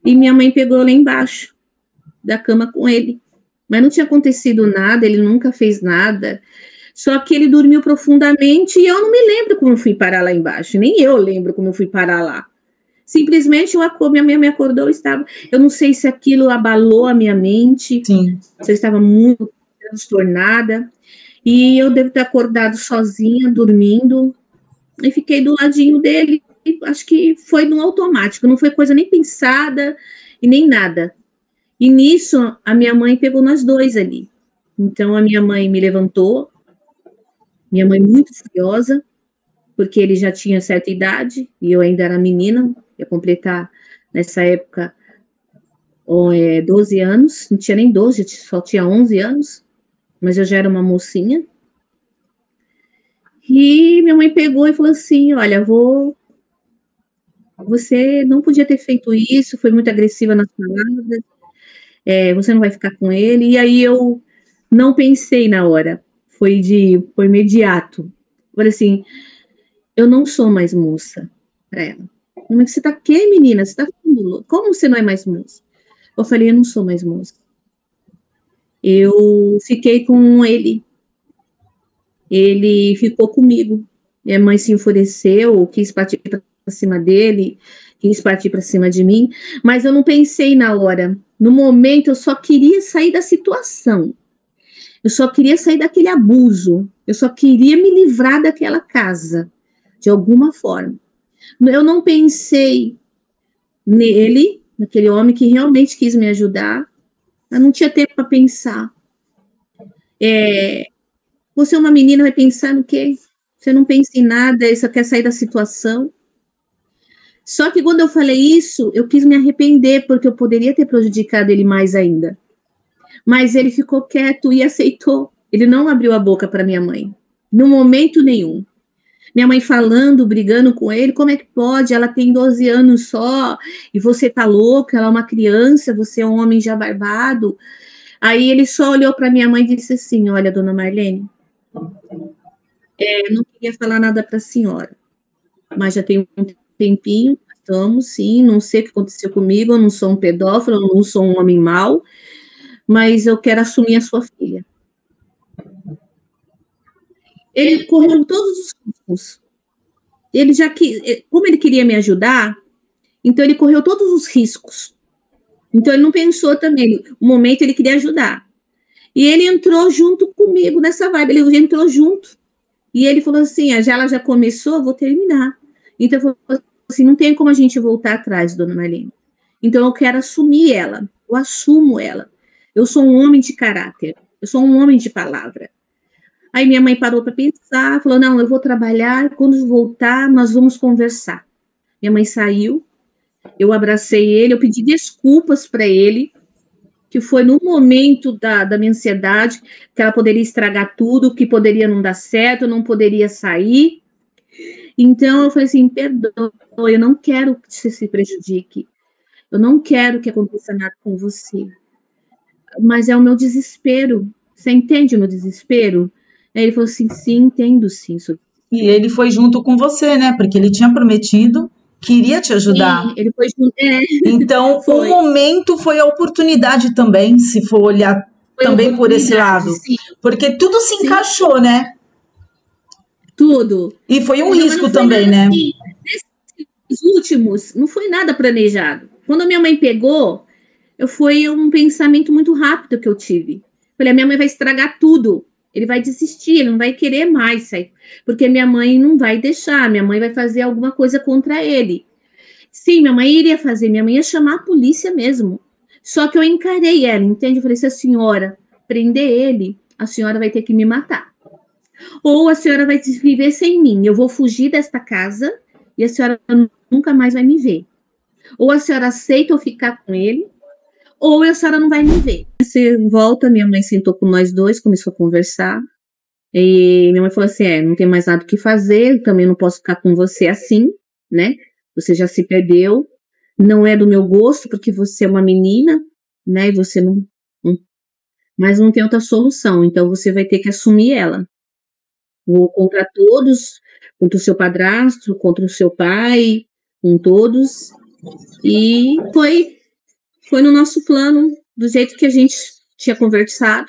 E minha mãe pegou lá embaixo da cama com ele. Mas não tinha acontecido nada, ele nunca fez nada. Só que ele dormiu profundamente e eu não me lembro como eu fui parar lá embaixo. Nem eu lembro como eu fui parar lá. Simplesmente minha mãe me acordou, eu não sei se aquilo abalou a minha mente, Sim. se eu estava muito transtornada. E eu devo ter acordado sozinha, dormindo, e fiquei do ladinho dele. Acho que foi no automático, não foi coisa nem pensada e nem nada. E nisso, a minha mãe pegou nós dois ali. Então, a minha mãe me levantou, minha mãe muito furiosa, porque ele já tinha certa idade, e eu ainda era menina, ia completar, nessa época, 12 anos, não tinha nem 12, só tinha 11 anos, mas eu já era uma mocinha. E minha mãe pegou e falou assim: olha, você não podia ter feito isso, foi muito agressiva nas palavras, você não vai ficar com ele. E aí eu não pensei na hora, foi imediato. Falei assim: eu não sou mais moça para ela. Mas você tá o quê, menina? Você tá ficando louca? Como você não é mais moça? Eu falei: eu não sou mais moça. Eu fiquei com ele. Ele ficou comigo. Minha mãe se enfureceu, quis partir para cima dele, quis partir para cima de mim, mas eu não pensei na hora. No momento, eu só queria sair da situação. Eu só queria sair daquele abuso. Eu só queria me livrar daquela casa, de alguma forma. Eu não pensei nele, naquele homem que realmente quis me ajudar. Eu não tinha tempo para pensar. Você é uma menina, vai pensar no quê? Você não pensa em nada, só quer sair da situação. Só que quando eu falei isso, eu quis me arrepender, porque eu poderia ter prejudicado ele mais ainda. Mas ele ficou quieto e aceitou. Ele não abriu a boca para minha mãe, no momento nenhum. Minha mãe falando, brigando com ele: como é que pode? Ela tem 12 anos só, e você tá louca, ela é uma criança, você é um homem já barbado. Aí ele só olhou para minha mãe e disse assim: olha, dona Marlene, não queria falar nada para a senhora, mas já tem um tempinho, estamos, sim, não sei o que aconteceu comigo, eu não sou um pedófilo, eu não sou um homem mau, mas eu quero assumir a sua filha. Ele correu todos os riscos. Como ele queria me ajudar, Então ele correu todos os riscos. Então ele não pensou também, no momento ele queria ajudar. E ele entrou junto comigo nessa vibe, ele entrou junto. E ele falou assim, ela já começou, vou terminar. Então eu falei assim, não tem como a gente voltar atrás, dona Marlene. Então eu quero assumir ela, eu assumo ela. Eu sou um homem de caráter, eu sou um homem de palavra. Aí minha mãe parou para pensar, falou, não, eu vou trabalhar, quando voltar nós vamos conversar. Minha mãe saiu, eu abracei ele, eu pedi desculpas para ele, que foi no momento da minha ansiedade, que ela poderia estragar tudo, que poderia não dar certo, eu não poderia sair. Então, eu falei assim, perdoa, eu não quero que você se prejudique, eu não quero que aconteça nada com você, mas é o meu desespero, você entende o meu desespero? Aí ele falou assim, sim, entendo sim. E ele foi junto com você, né, porque ele tinha prometido que iria te ajudar. Sim, ele foi junto, Então, o momento foi a oportunidade também, se for olhar foi também por esse lado. Sim. Porque tudo se encaixou, né? Tudo. E foi um risco também, né? Assim, nesses últimos, não foi nada planejado. Quando a minha mãe pegou, foi um pensamento muito rápido que eu tive. Falei, a minha mãe vai estragar tudo. Ele vai desistir, ele não vai querer mais sair. Porque minha mãe não vai deixar, minha mãe vai fazer alguma coisa contra ele. Sim, minha mãe iria fazer, minha mãe ia chamar a polícia mesmo. Só que eu encarei ela, entende? Eu falei, se a senhora prender ele, a senhora vai ter que me matar. Ou a senhora vai viver sem mim, eu vou fugir desta casa e a senhora nunca mais vai me ver. Ou a senhora aceita eu ficar com ele, ou a senhora não vai me ver. Você volta, minha mãe sentou com nós dois, começou a conversar, e minha mãe falou assim, não tem mais nada o que fazer, também não posso ficar com você assim, né? Você já se perdeu, não é do meu gosto, porque você é uma menina, né, e você não mas não tem outra solução, então você vai ter que assumir ela. Ou contra todos, contra o seu padrasto, contra o seu pai, com todos, e foi no nosso plano, do jeito que a gente tinha conversado,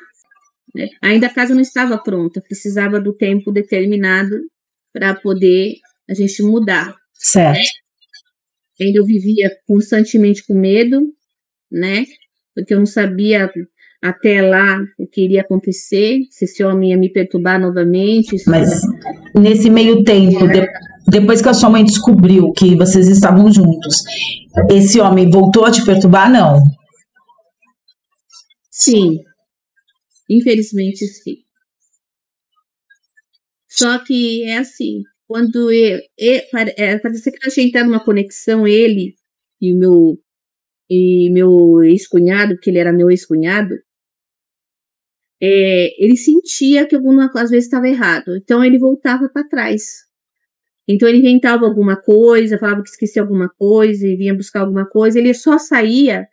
né? Ainda a casa não estava pronta, precisava do tempo determinado para poder a gente mudar. Certo. Né? Ainda eu vivia constantemente com medo, né? Porque eu não sabia até lá o que iria acontecer, se esse homem ia me perturbar novamente. Mas nesse meio tempo, depois que a sua mãe descobriu que vocês estavam juntos, esse homem voltou a te perturbar, não? Sim, infelizmente sim. Só que é assim, quando parece que a gente está numa conexão, ele e meu ex-cunhado, que ele era meu ex-cunhado, ele sentia que às vezes estava errado, então ele voltava para trás. Então ele inventava alguma coisa, falava que esquecia alguma coisa e vinha buscar alguma coisa, ele só saía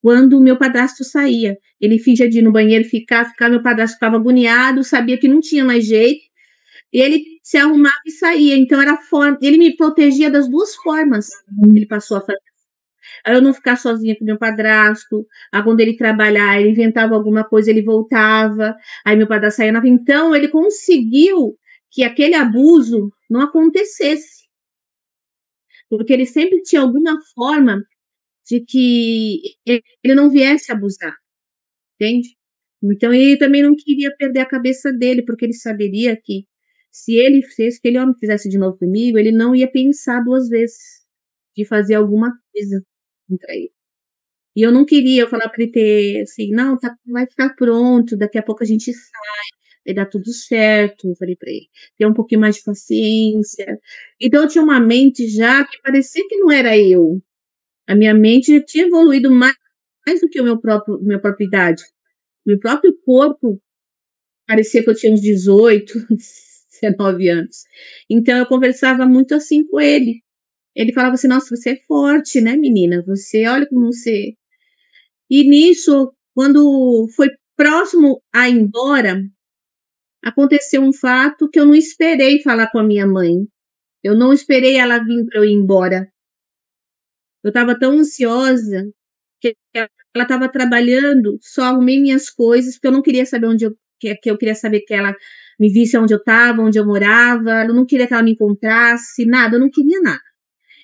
quando o meu padrasto saía. Ele fingia de ir no banheiro ficar, meu padrasto ficava agoniado, sabia que não tinha mais jeito, e ele se arrumava e saía. Então era forma, ele me protegia das duas formas. Ele passou a fazer. Aí eu não ficar sozinha com meu padrasto, aí quando ele trabalhar, ele inventava alguma coisa, ele voltava, aí meu padrasto saía. Então ele conseguiu que aquele abuso não acontecesse. Porque ele sempre tinha alguma forma de que ele não viesse abusar, entende? Então ele também não queria perder a cabeça dele, porque ele saberia que se aquele homem fizesse de novo comigo, ele não ia pensar duas vezes de fazer alguma coisa contra ele. E eu não queria falar para ele ter assim, não, vai ficar pronto, daqui a pouco a gente sai, vai dar tudo certo, eu falei para ele, ter um pouquinho mais de paciência. Então eu tinha uma mente já que parecia que não era eu. A minha mente já tinha evoluído mais do que minha própria idade. Meu próprio corpo parecia que eu tinha uns 18, 19 anos. Então eu conversava muito assim com ele. Ele falava assim, nossa, você é forte, né, menina? Você, olha como você... E nisso, quando foi próximo a ir embora, aconteceu um fato que eu não esperei falar com a minha mãe. Eu não esperei ela vir para eu ir embora. Eu estava tão ansiosa que ela estava trabalhando, só arrumei minhas coisas, porque eu não queria saber que eu queria saber que ela me visse onde eu estava, onde eu morava, eu não queria que ela me encontrasse, nada, eu não queria nada.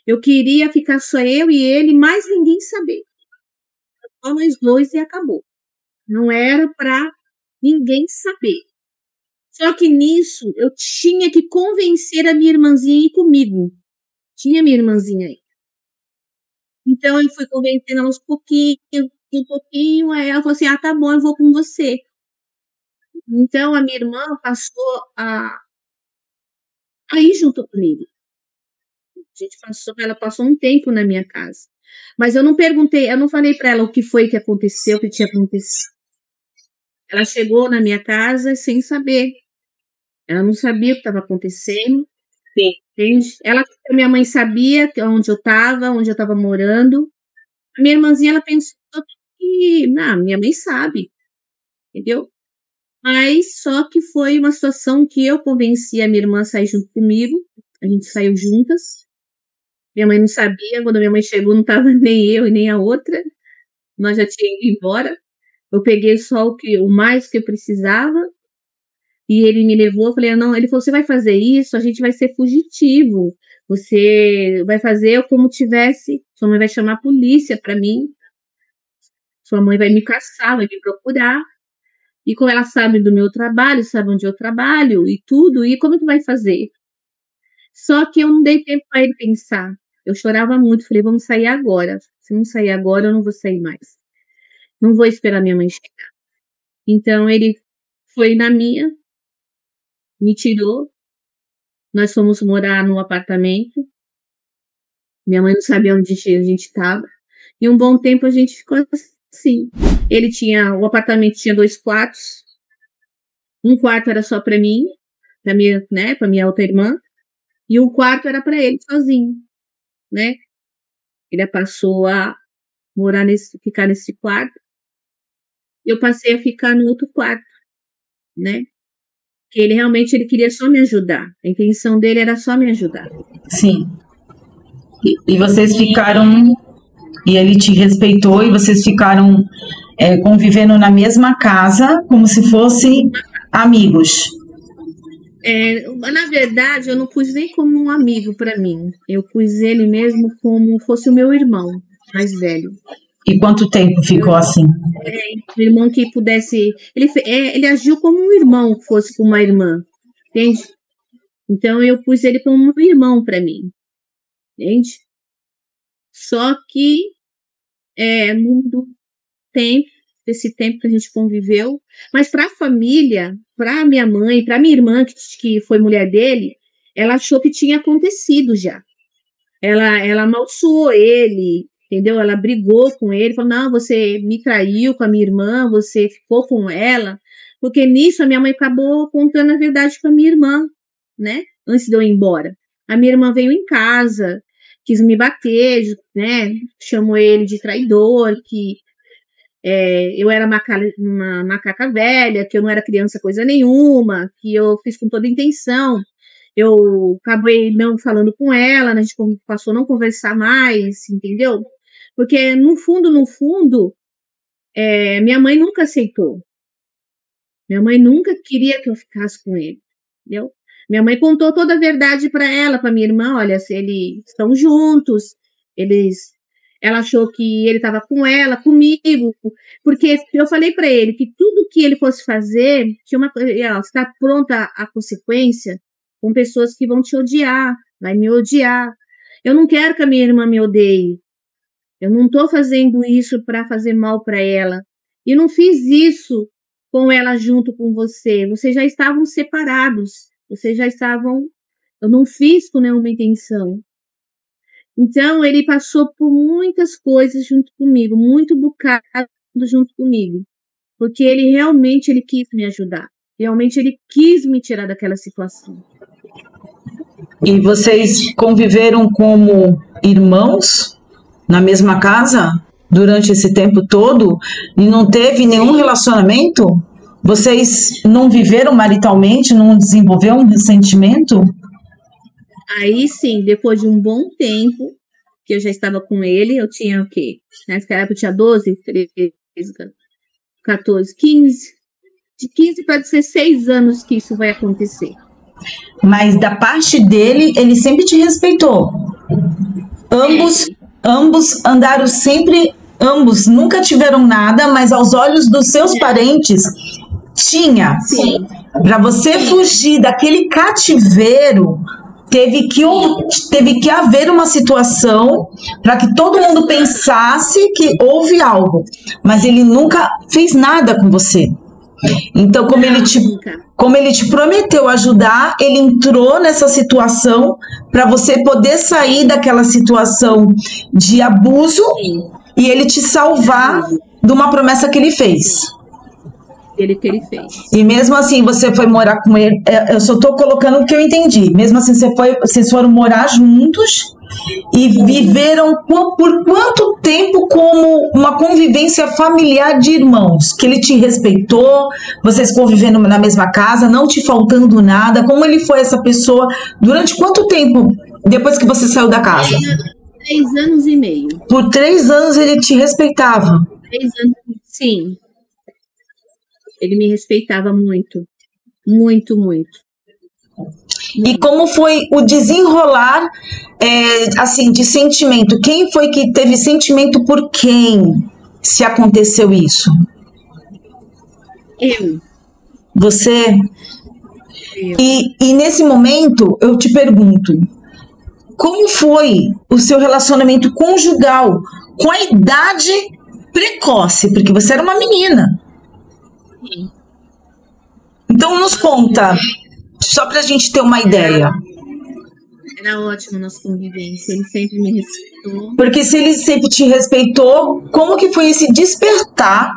Eu queria ficar só eu e ele, mais ninguém saber. Só nós dois e acabou. Não era para ninguém saber. Só que nisso eu tinha que convencer a minha irmãzinha a ir comigo. Tinha minha irmãzinha aí. Então eu fui convencendo ela um pouquinho, aí ela falou assim: ah, tá bom, eu vou com você. Então a minha irmã passou a ir junto comigo. Ela passou um tempo na minha casa. Mas eu não perguntei, eu não falei para ela o que foi que aconteceu, o que tinha acontecido. Ela chegou na minha casa sem saber. Ela não sabia o que estava acontecendo. Sim. Entende? Minha mãe sabia onde eu estava morando. A minha irmãzinha, ela pensou que, não, minha mãe sabe. Entendeu? Mas só que foi uma situação que eu convenci a minha irmã a sair junto comigo. A gente saiu juntas. Minha mãe não sabia. Quando minha mãe chegou, não estava nem eu e nem a outra. Nós já tínhamos ido embora. Eu peguei só o mais que eu precisava. E ele me levou, eu falei, não, ele falou, você vai fazer isso, a gente vai ser fugitivo. Você vai fazer como tivesse, sua mãe vai chamar a polícia para mim. Sua mãe vai me caçar, vai me procurar. E como ela sabe do meu trabalho, sabe onde eu trabalho e tudo, e como que vai fazer? Só que eu não dei tempo para ele pensar. Eu chorava muito, falei, vamos sair agora. Se não sair agora, eu não vou sair mais. Não vou esperar minha mãe chegar. Então ele foi na minha, me tirou. Nós fomos morar num apartamento. Minha mãe não sabia onde a gente estava. E um bom tempo a gente ficou assim. O apartamento tinha 2 quartos. Um quarto era só para mim, para minha outra irmã. E um quarto era para ele sozinho, né? Ele passou a ficar nesse quarto. Eu passei a ficar no outro quarto, né? Que ele queria só me ajudar. A intenção dele era só me ajudar. Sim. E vocês ficaram... E ele te respeitou e vocês ficaram convivendo na mesma casa, como se fossem amigos. Na verdade, eu não pus nem como um amigo para mim. Eu pus ele mesmo como fosse o meu irmão mais velho. E quanto tempo ficou assim? Um irmão que pudesse... Ele agiu como um irmão, fosse com uma irmã. Entende? Então, eu pus ele como um irmão para mim. Entende? Só que, desse tempo que a gente conviveu, mas para a família, para minha mãe, para minha irmã, que foi mulher dele, ela achou que tinha acontecido já. Ela amaldiçoou ele, entendeu? Ela brigou com ele, falou, não, você me traiu com a minha irmã, você ficou com ela, porque nisso a minha mãe acabou contando a verdade com a minha irmã, né? Antes de eu ir embora. A minha irmã veio em casa, quis me bater, né? Chamou ele de traidor, que eu era uma macaca velha, que eu não era criança coisa nenhuma, que eu fiz com toda intenção. Eu acabei não falando com ela, a gente passou a não conversar mais, entendeu? Porque, no fundo, minha mãe nunca aceitou. Minha mãe nunca queria que eu ficasse com ele, entendeu? Minha mãe contou toda a verdade para ela, para minha irmã, olha, se eles estão juntos, ela achou que ele estava com ela, comigo, porque eu falei para ele que tudo que ele fosse fazer, está pronta a consequência com pessoas que vão te odiar, vai me odiar. Eu não quero que a minha irmã me odeie. Eu não estou fazendo isso para fazer mal para ela. E não fiz isso com ela junto com você. Vocês já estavam separados. Eu não fiz com nenhuma intenção. Então, ele passou por muitas coisas junto comigo, muito bocado junto comigo, porque ele realmente quis me ajudar, realmente ele quis me tirar daquela situação. E vocês conviveram como irmãos na mesma casa durante esse tempo todo e não teve nenhum relacionamento? Vocês não viveram maritalmente, não desenvolveram um ressentimento? Aí sim, depois de um bom tempo que eu já estava com ele, eu tinha o quê? Nessa época eu tinha 12, 13, 14, 15. De 15 para 16 anos que isso vai acontecer. Mas da parte dele, ele sempre te respeitou? Ambos andaram sempre, ambos nunca tiveram nada, mas aos olhos dos seus parentes tinha. Sim. Para você fugir daquele cativeiro, teve que haver uma situação para que todo mundo pensasse que houve algo, mas ele nunca fez nada com você. Então, como ele te prometeu ajudar, ele entrou nessa situação para você poder sair daquela situação de abuso e ele te salvar de uma promessa que ele fez. Que ele fez. E mesmo assim, você foi morar com ele. Eu só tô colocando o que eu entendi. Mesmo assim, vocês foram morar juntos e viveram por quanto tempo como uma convivência familiar de irmãos? Que ele te respeitou, vocês convivendo na mesma casa, não te faltando nada. Como ele foi essa pessoa? Durante quanto tempo depois que você saiu da casa? 3 anos e meio. Por 3 anos ele te respeitava? 3 anos, sim. Ele me respeitava muito. Muito, muito. E como foi o desenrolar, assim, de sentimento? Quem foi que teve sentimento por quem, se aconteceu isso? Eu. Você? Eu. E nesse momento, eu te pergunto, como foi o seu relacionamento conjugal com a idade precoce? Porque você era uma menina. Sim. Então nos conta, só pra gente ter uma ideia. Era ótimo nossa convivência, ele sempre me respeitou. Porque se ele sempre te respeitou, como que foi esse despertar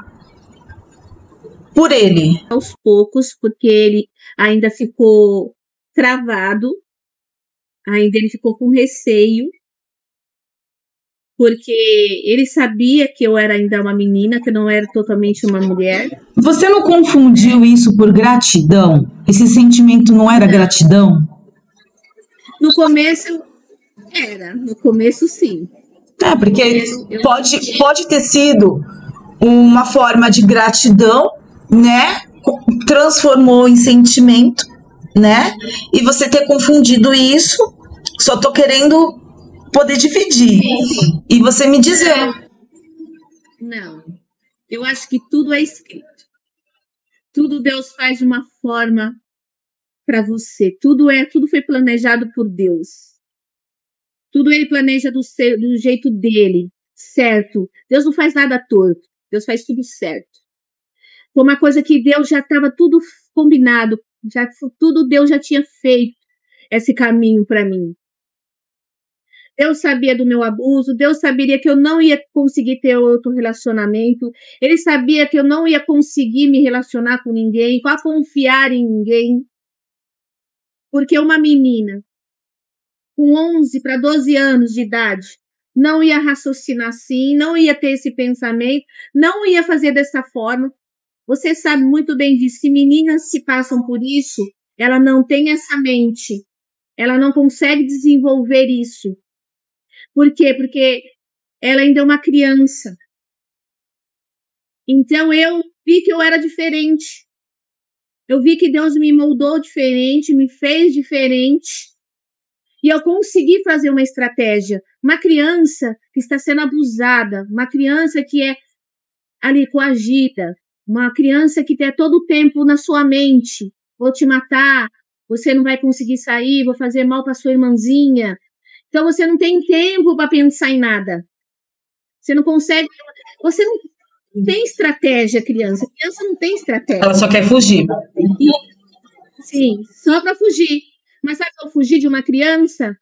por ele? Aos poucos, porque ele ainda ficou travado, ainda ele ficou com receio, porque ele sabia que eu era ainda uma menina, que eu não era totalmente uma mulher. Você não confundiu isso por gratidão? Esse sentimento não era gratidão? No começo, era. No começo, sim. Porque pode ter sido uma forma de gratidão, né? Transformou em sentimento, né? E você ter confundido isso, só tô querendo poder dividir. Sim. E você me dizer. Não. Eu acho que tudo é escrito. Tudo Deus faz de uma forma para você. Tudo foi planejado por Deus. Tudo ele planeja do jeito dele, certo? Deus não faz nada torto. Deus faz tudo certo. Foi uma coisa que Deus já estava tudo combinado. Deus já tinha feito esse caminho para mim. Deus sabia do meu abuso, Deus sabia que eu não ia conseguir ter outro relacionamento, Ele sabia que eu não ia conseguir me relacionar com ninguém, a confiar em ninguém, porque uma menina com 11 para 12 anos de idade não ia raciocinar assim, não ia ter esse pensamento, não ia fazer dessa forma. Você sabe muito bem disso, se meninas que passam por isso, ela não tem essa mente, ela não consegue desenvolver isso. Por quê? Porque ela ainda é uma criança. Então eu vi que eu era diferente. Eu vi que Deus me moldou diferente, me fez diferente. E eu consegui fazer uma estratégia. Uma criança que está sendo abusada, uma criança que é ali coagida, uma criança que tem todo o tempo na sua mente. Vou te matar, você não vai conseguir sair, vou fazer mal para sua irmãzinha. Então, você não tem tempo para pensar em nada. Você não consegue... Você não tem estratégia, criança. Criança não tem estratégia. Ela só quer fugir. Sim, só para fugir. Mas sabe o fugir de uma criança?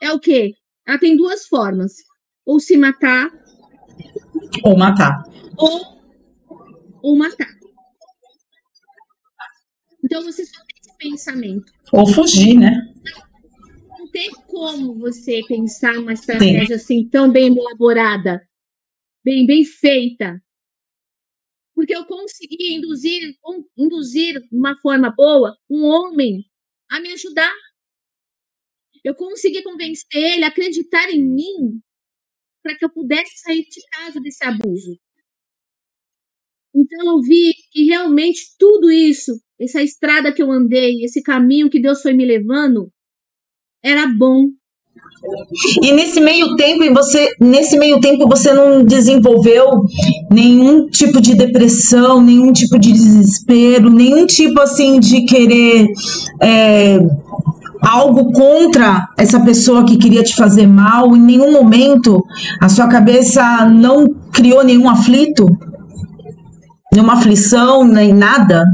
É o quê? Ela tem 2 formas. Ou se matar. Ou matar. Ou matar. Então, você só tem esse pensamento. Ou fugir, né? Não tem como você pensar uma estratégia assim tão bem elaborada, bem feita. Porque eu consegui induzir de uma forma boa um homem a me ajudar. Eu consegui convencer ele a acreditar em mim para que eu pudesse sair de casa desse abuso. Então eu vi que realmente tudo isso, essa estrada que eu andei, esse caminho que Deus foi me levando, era bom. E nesse meio tempo você não desenvolveu nenhum tipo de depressão, nenhum tipo de desespero, nenhum tipo assim de querer algo contra essa pessoa que queria te fazer mal? Em nenhum momento a sua cabeça não criou nenhum aflito, nenhuma aflição, nem nada?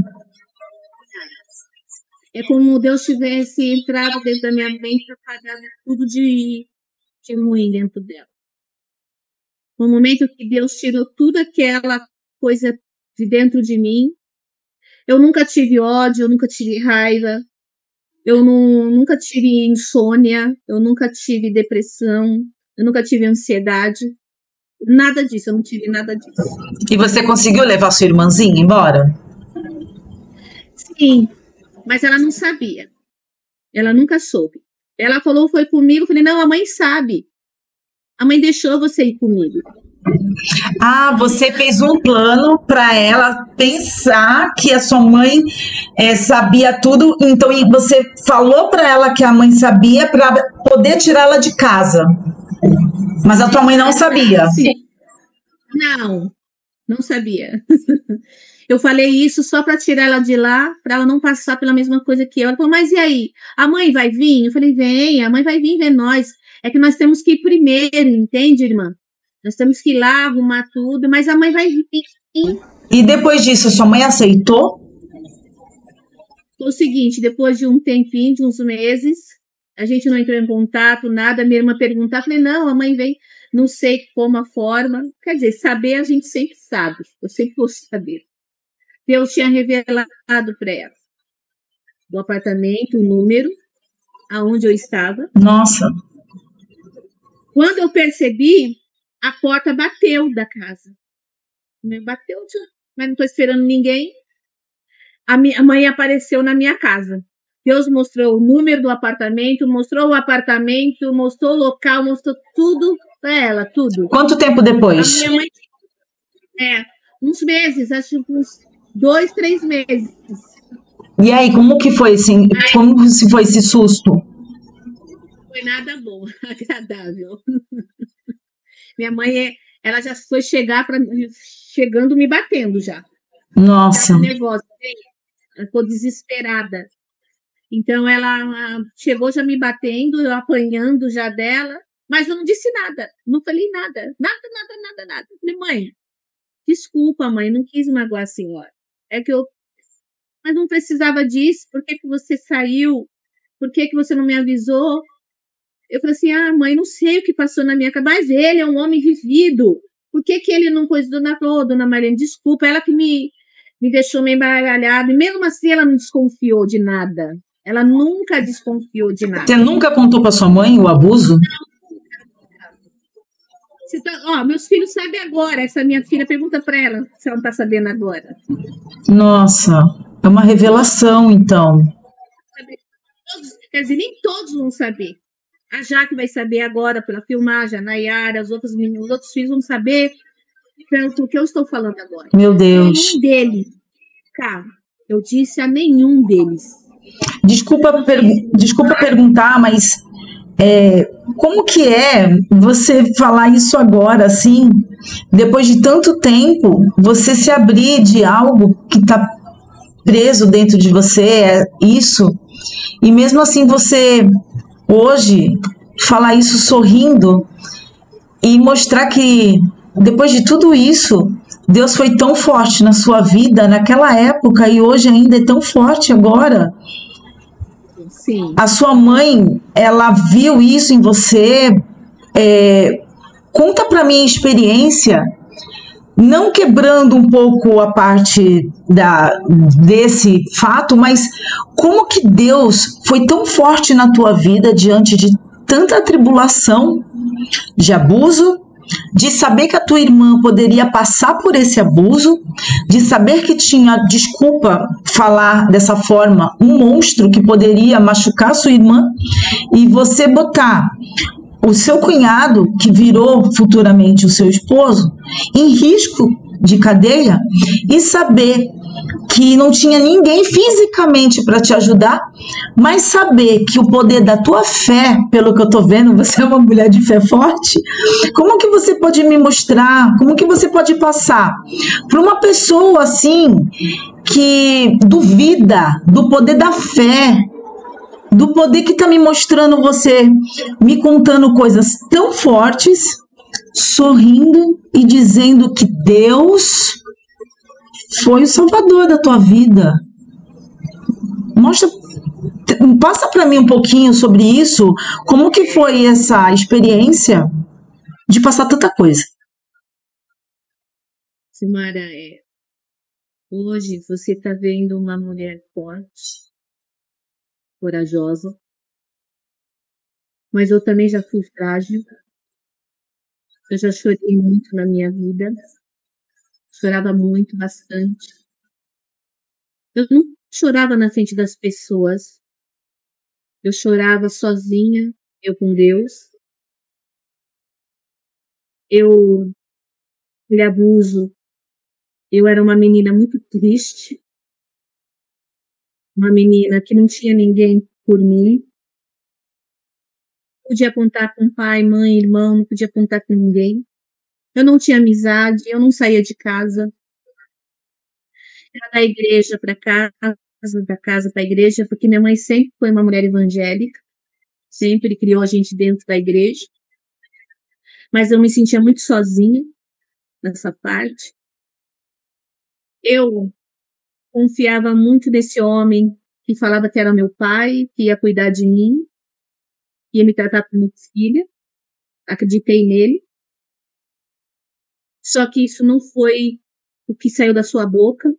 É como Deus tivesse entrado dentro da minha mente para apagar tudo de ruim dentro dela. No momento que Deus tirou tudo aquela coisa de dentro de mim, eu nunca tive ódio, eu nunca tive raiva, eu nunca tive insônia, eu nunca tive depressão, eu nunca tive ansiedade, nada disso, eu não tive nada disso. E você conseguiu levar sua irmãzinha embora? Sim, mas ela não sabia, ela nunca soube. Ela falou, foi comigo, eu falei, não, a mãe sabe, a mãe deixou você ir comigo. Ah, você fez um plano para ela pensar que a sua mãe sabia tudo, então você falou para ela que a mãe sabia para poder tirá-la de casa. Mas a tua mãe não sabia. Sim. Não sabia. Eu falei isso só para tirar ela de lá, para ela não passar pela mesma coisa que eu. Ela falou, mas e aí? A mãe vai vir? Eu falei, vem, a mãe vai vir ver nós. É que nós temos que ir primeiro, entende, irmã? Nós temos que ir lá, arrumar tudo, mas a mãe vai vir. E depois disso, sua mãe aceitou? Foi o seguinte, depois de um tempinho, de uns meses, a gente não entrou em contato, nada, minha irmã perguntar, falei, não, a mãe vem, não sei como a forma. Quer dizer, saber a gente sempre sabe, eu sempre vou saber. Deus tinha revelado para ela do apartamento, o número, aonde eu estava. Nossa! Quando eu percebi, a porta bateu da casa. Bateu, mas não estou esperando ninguém. A mãe apareceu na minha casa. Deus mostrou o número do apartamento, mostrou o apartamento, mostrou o local, mostrou tudo para ela, tudo. Quanto tempo depois? A minha mãe, uns meses, acho que uns 2, 3 meses. E aí, como que foi assim? Como se foi esse susto? Foi nada bom, agradável. Minha mãe, ela já foi chegando me batendo já. Nossa. Ela nervosa, ela ficou desesperada. Então ela chegou já me batendo, eu apanhando já dela, mas eu não disse nada, não falei nada. Nada. Falei, mãe, desculpa, mãe, não quis magoar a senhora. Mas não precisava disso, por que você saiu? Por que você não me avisou? Eu falei assim, mãe, não sei o que passou na minha cabeça, mas ele é um homem vivido. Por que ele não pôs dona Mariana? Desculpa, ela que me deixou meio embaralhada. E mesmo assim, ela não desconfiou de nada. Ela nunca desconfiou de nada. Você nunca contou para sua mãe o abuso? Meus filhos sabem agora. Essa minha filha, pergunta para ela se ela não está sabendo agora. Nossa, é uma revelação, então. Quer dizer, nem todos vão saber. A Jaque vai saber agora pela filmagem, a Nayara, os outros meninos, os outros filhos vão saber pelo que eu estou falando agora. Meu Deus. Nenhum deles, cara, eu disse a nenhum deles. Desculpa perguntar, mas como que é você falar isso agora, assim, depois de tanto tempo, você se abrir de algo que está preso dentro de você, isso, e mesmo assim você... Hoje, falar isso sorrindo e mostrar que depois de tudo isso, Deus foi tão forte na sua vida naquela época e hoje ainda é tão forte agora. Sim. A sua mãe, ela viu isso em você. Conta para mim a experiência, não quebrando um pouco a parte desse fato, mas como que Deus foi tão forte na tua vida diante de tanta tribulação, de abuso, de saber que a tua irmã poderia passar por esse abuso, de saber que tinha, desculpa falar dessa forma, um monstro que poderia machucar a sua irmã, e você botar o seu cunhado, que virou futuramente o seu esposo, em risco de cadeia e saber que não tinha ninguém fisicamente para te ajudar, mas saber que o poder da tua fé, pelo que eu tô vendo, você é uma mulher de fé forte, como que você pode me mostrar, como que você pode passar para uma pessoa assim que duvida do poder da fé, do poder que está me mostrando você, me contando coisas tão fortes, sorrindo e dizendo que Deus foi o salvador da tua vida. Mostra, passa para mim um pouquinho sobre isso, como que foi essa experiência de passar tanta coisa. Silmara, hoje você está vendo uma mulher forte, corajosa, mas eu também já fui frágil. Eu já chorei muito na minha vida, chorava muito, bastante. Eu não chorava na frente das pessoas, eu chorava sozinha, eu com Deus. Aquele abuso, eu era uma menina muito triste, uma menina que não tinha ninguém por mim. Não podia contar com pai, mãe, irmão, não podia contar com ninguém. Eu não tinha amizade, eu não saía de casa. Era da igreja para casa, da casa para a igreja, porque minha mãe sempre foi uma mulher evangélica, sempre criou a gente dentro da igreja. Mas eu me sentia muito sozinha nessa parte. Eu confiava muito nesse homem que falava que era meu pai, que ia cuidar de mim, ia me tratar como filha. Acreditei nele. Só que isso não foi o que saiu da sua boca.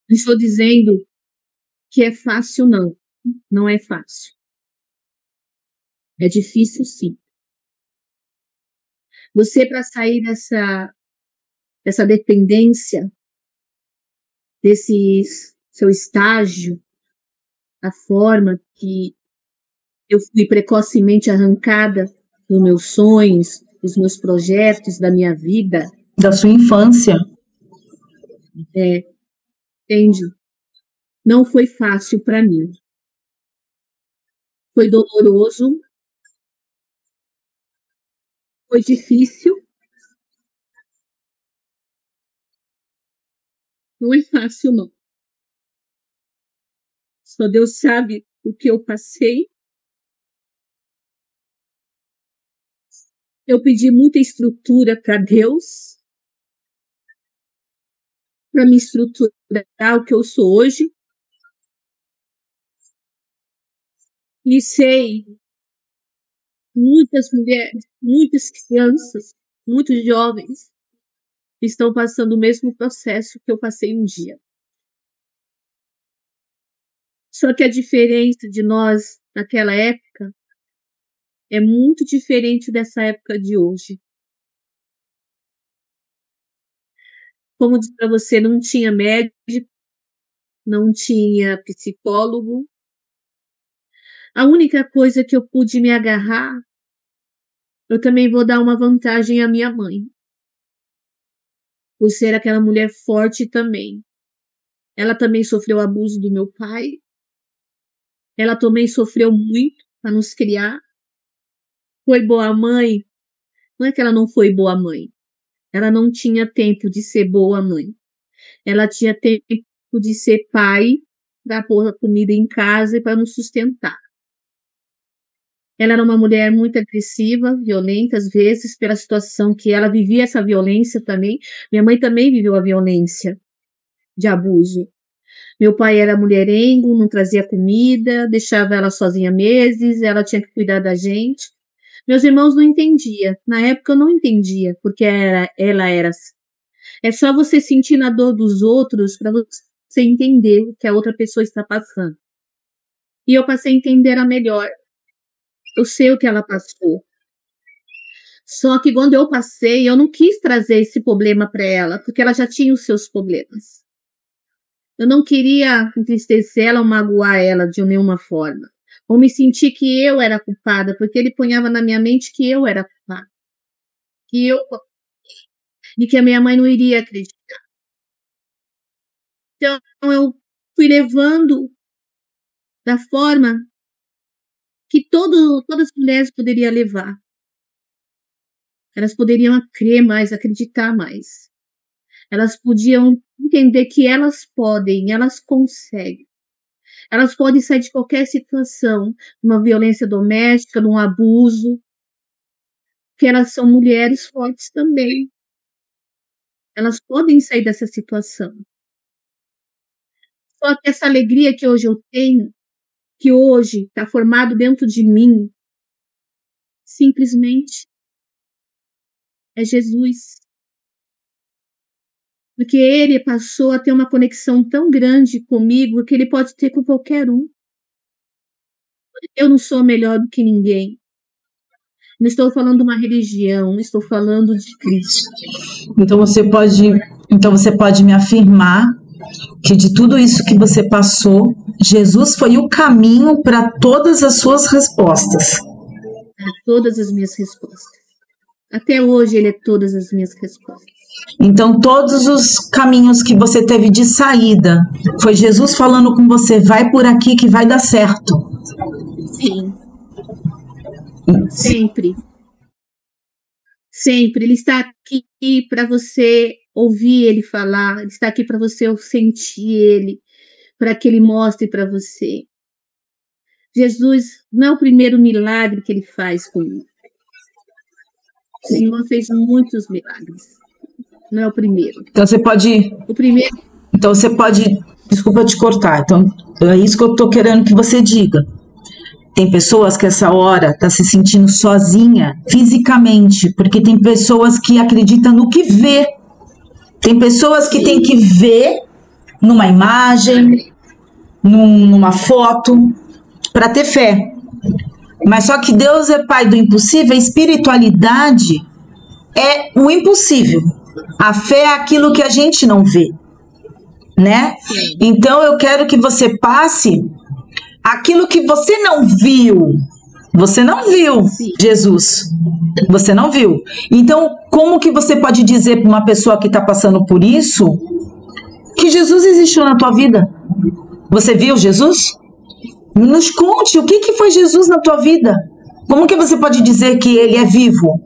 Não estou dizendo que é fácil, não. Não é fácil. É difícil, sim. Você, para sair dessa dependência, desse seu estágio, a forma que eu fui precocemente arrancada dos meus sonhos, dos meus projetos, da minha vida. Da sua infância. Entende? Não foi fácil para mim. Foi doloroso. Foi difícil. Não é fácil, não. Só Deus sabe o que eu passei. Eu pedi muita estrutura para Deus, para me estruturar o que eu sou hoje. E sei muitas mulheres, muitas crianças, muitos jovens estão passando o mesmo processo que eu passei um dia. Só que a diferença de nós naquela época é muito diferente dessa época de hoje. Como disse para você, não tinha médico, não tinha psicólogo. A única coisa que eu pude me agarrar, eu também vou dar uma vantagem à minha mãe, por ser aquela mulher forte também. Ela também sofreu abuso do meu pai. Ela também sofreu muito para nos criar. Foi boa mãe? Não é que ela não foi boa mãe. Ela não tinha tempo de ser boa mãe. Ela tinha tempo de ser pai, para pôr a comida em casa e para nos sustentar. Ela era uma mulher muito agressiva, violenta, às vezes, pela situação que ela vivia essa violência também. Minha mãe também viveu a violência de abuso. Meu pai era mulherengo, não trazia comida, deixava ela sozinha meses, ela tinha que cuidar da gente. Meus irmãos não entendiam. Na época eu não entendia, porque ela era assim. É só você sentir na dor dos outros para você entender o que a outra pessoa está passando. E eu passei a entender a melhor. Eu sei o que ela passou. Só que quando eu passei, eu não quis trazer esse problema para ela, porque ela já tinha os seus problemas. Eu não queria entristecer ela ou magoar ela de nenhuma forma. Ou me sentir que eu era culpada, porque ele punhava na minha mente que eu era culpada. Que eu de que a minha mãe não iria acreditar. Então, eu fui levando da forma que todas as mulheres poderiam levar. Elas poderiam crer mais, acreditar mais. Elas podiam entender que elas podem, elas conseguem. Elas podem sair de qualquer situação, uma violência doméstica, num abuso, que elas são mulheres fortes também. Elas podem sair dessa situação. Só que essa alegria que hoje eu tenho, que hoje está formado dentro de mim, simplesmente é Jesus. Porque ele passou a ter uma conexão tão grande comigo que ele pode ter com qualquer um. Eu não sou melhor do que ninguém. Não estou falando de uma religião, estou falando de Cristo. Então você pode me afirmar que de tudo isso que você passou, Jesus foi o caminho para todas as suas respostas. Para todas as minhas respostas. Até hoje ele é todas as minhas respostas. Então todos os caminhos que você teve de saída, foi Jesus falando com você, vai por aqui que vai dar certo. Sim. Sempre. Sempre. Ele está aqui para você ouvir ele falar, ele está aqui para você sentir ele, para que ele mostre para você. Jesus não é o primeiro milagre que ele faz comigo. O Senhor fez muitos milagres. Não é o primeiro. Então você pode... O primeiro... Então você pode... Desculpa te cortar. Então é isso que eu estou querendo que você diga. Tem pessoas que essa hora tá se sentindo sozinha fisicamente, porque tem pessoas que acreditam no que vê. Tem pessoas que têm que ver numa imagem, numa foto, para ter fé. Mas só que Deus é pai do impossível, a espiritualidade é o impossível. A fé é aquilo que a gente não vê, né? Sim. Então eu quero que você passe aquilo que você não viu. Você não viu, Sim. Jesus. Você não viu. Então, como que você pode dizer para uma pessoa que está passando por isso que Jesus existiu na tua vida? Você viu Jesus? Nos conte, o que foi Jesus na tua vida? Como que você pode dizer que ele é vivo?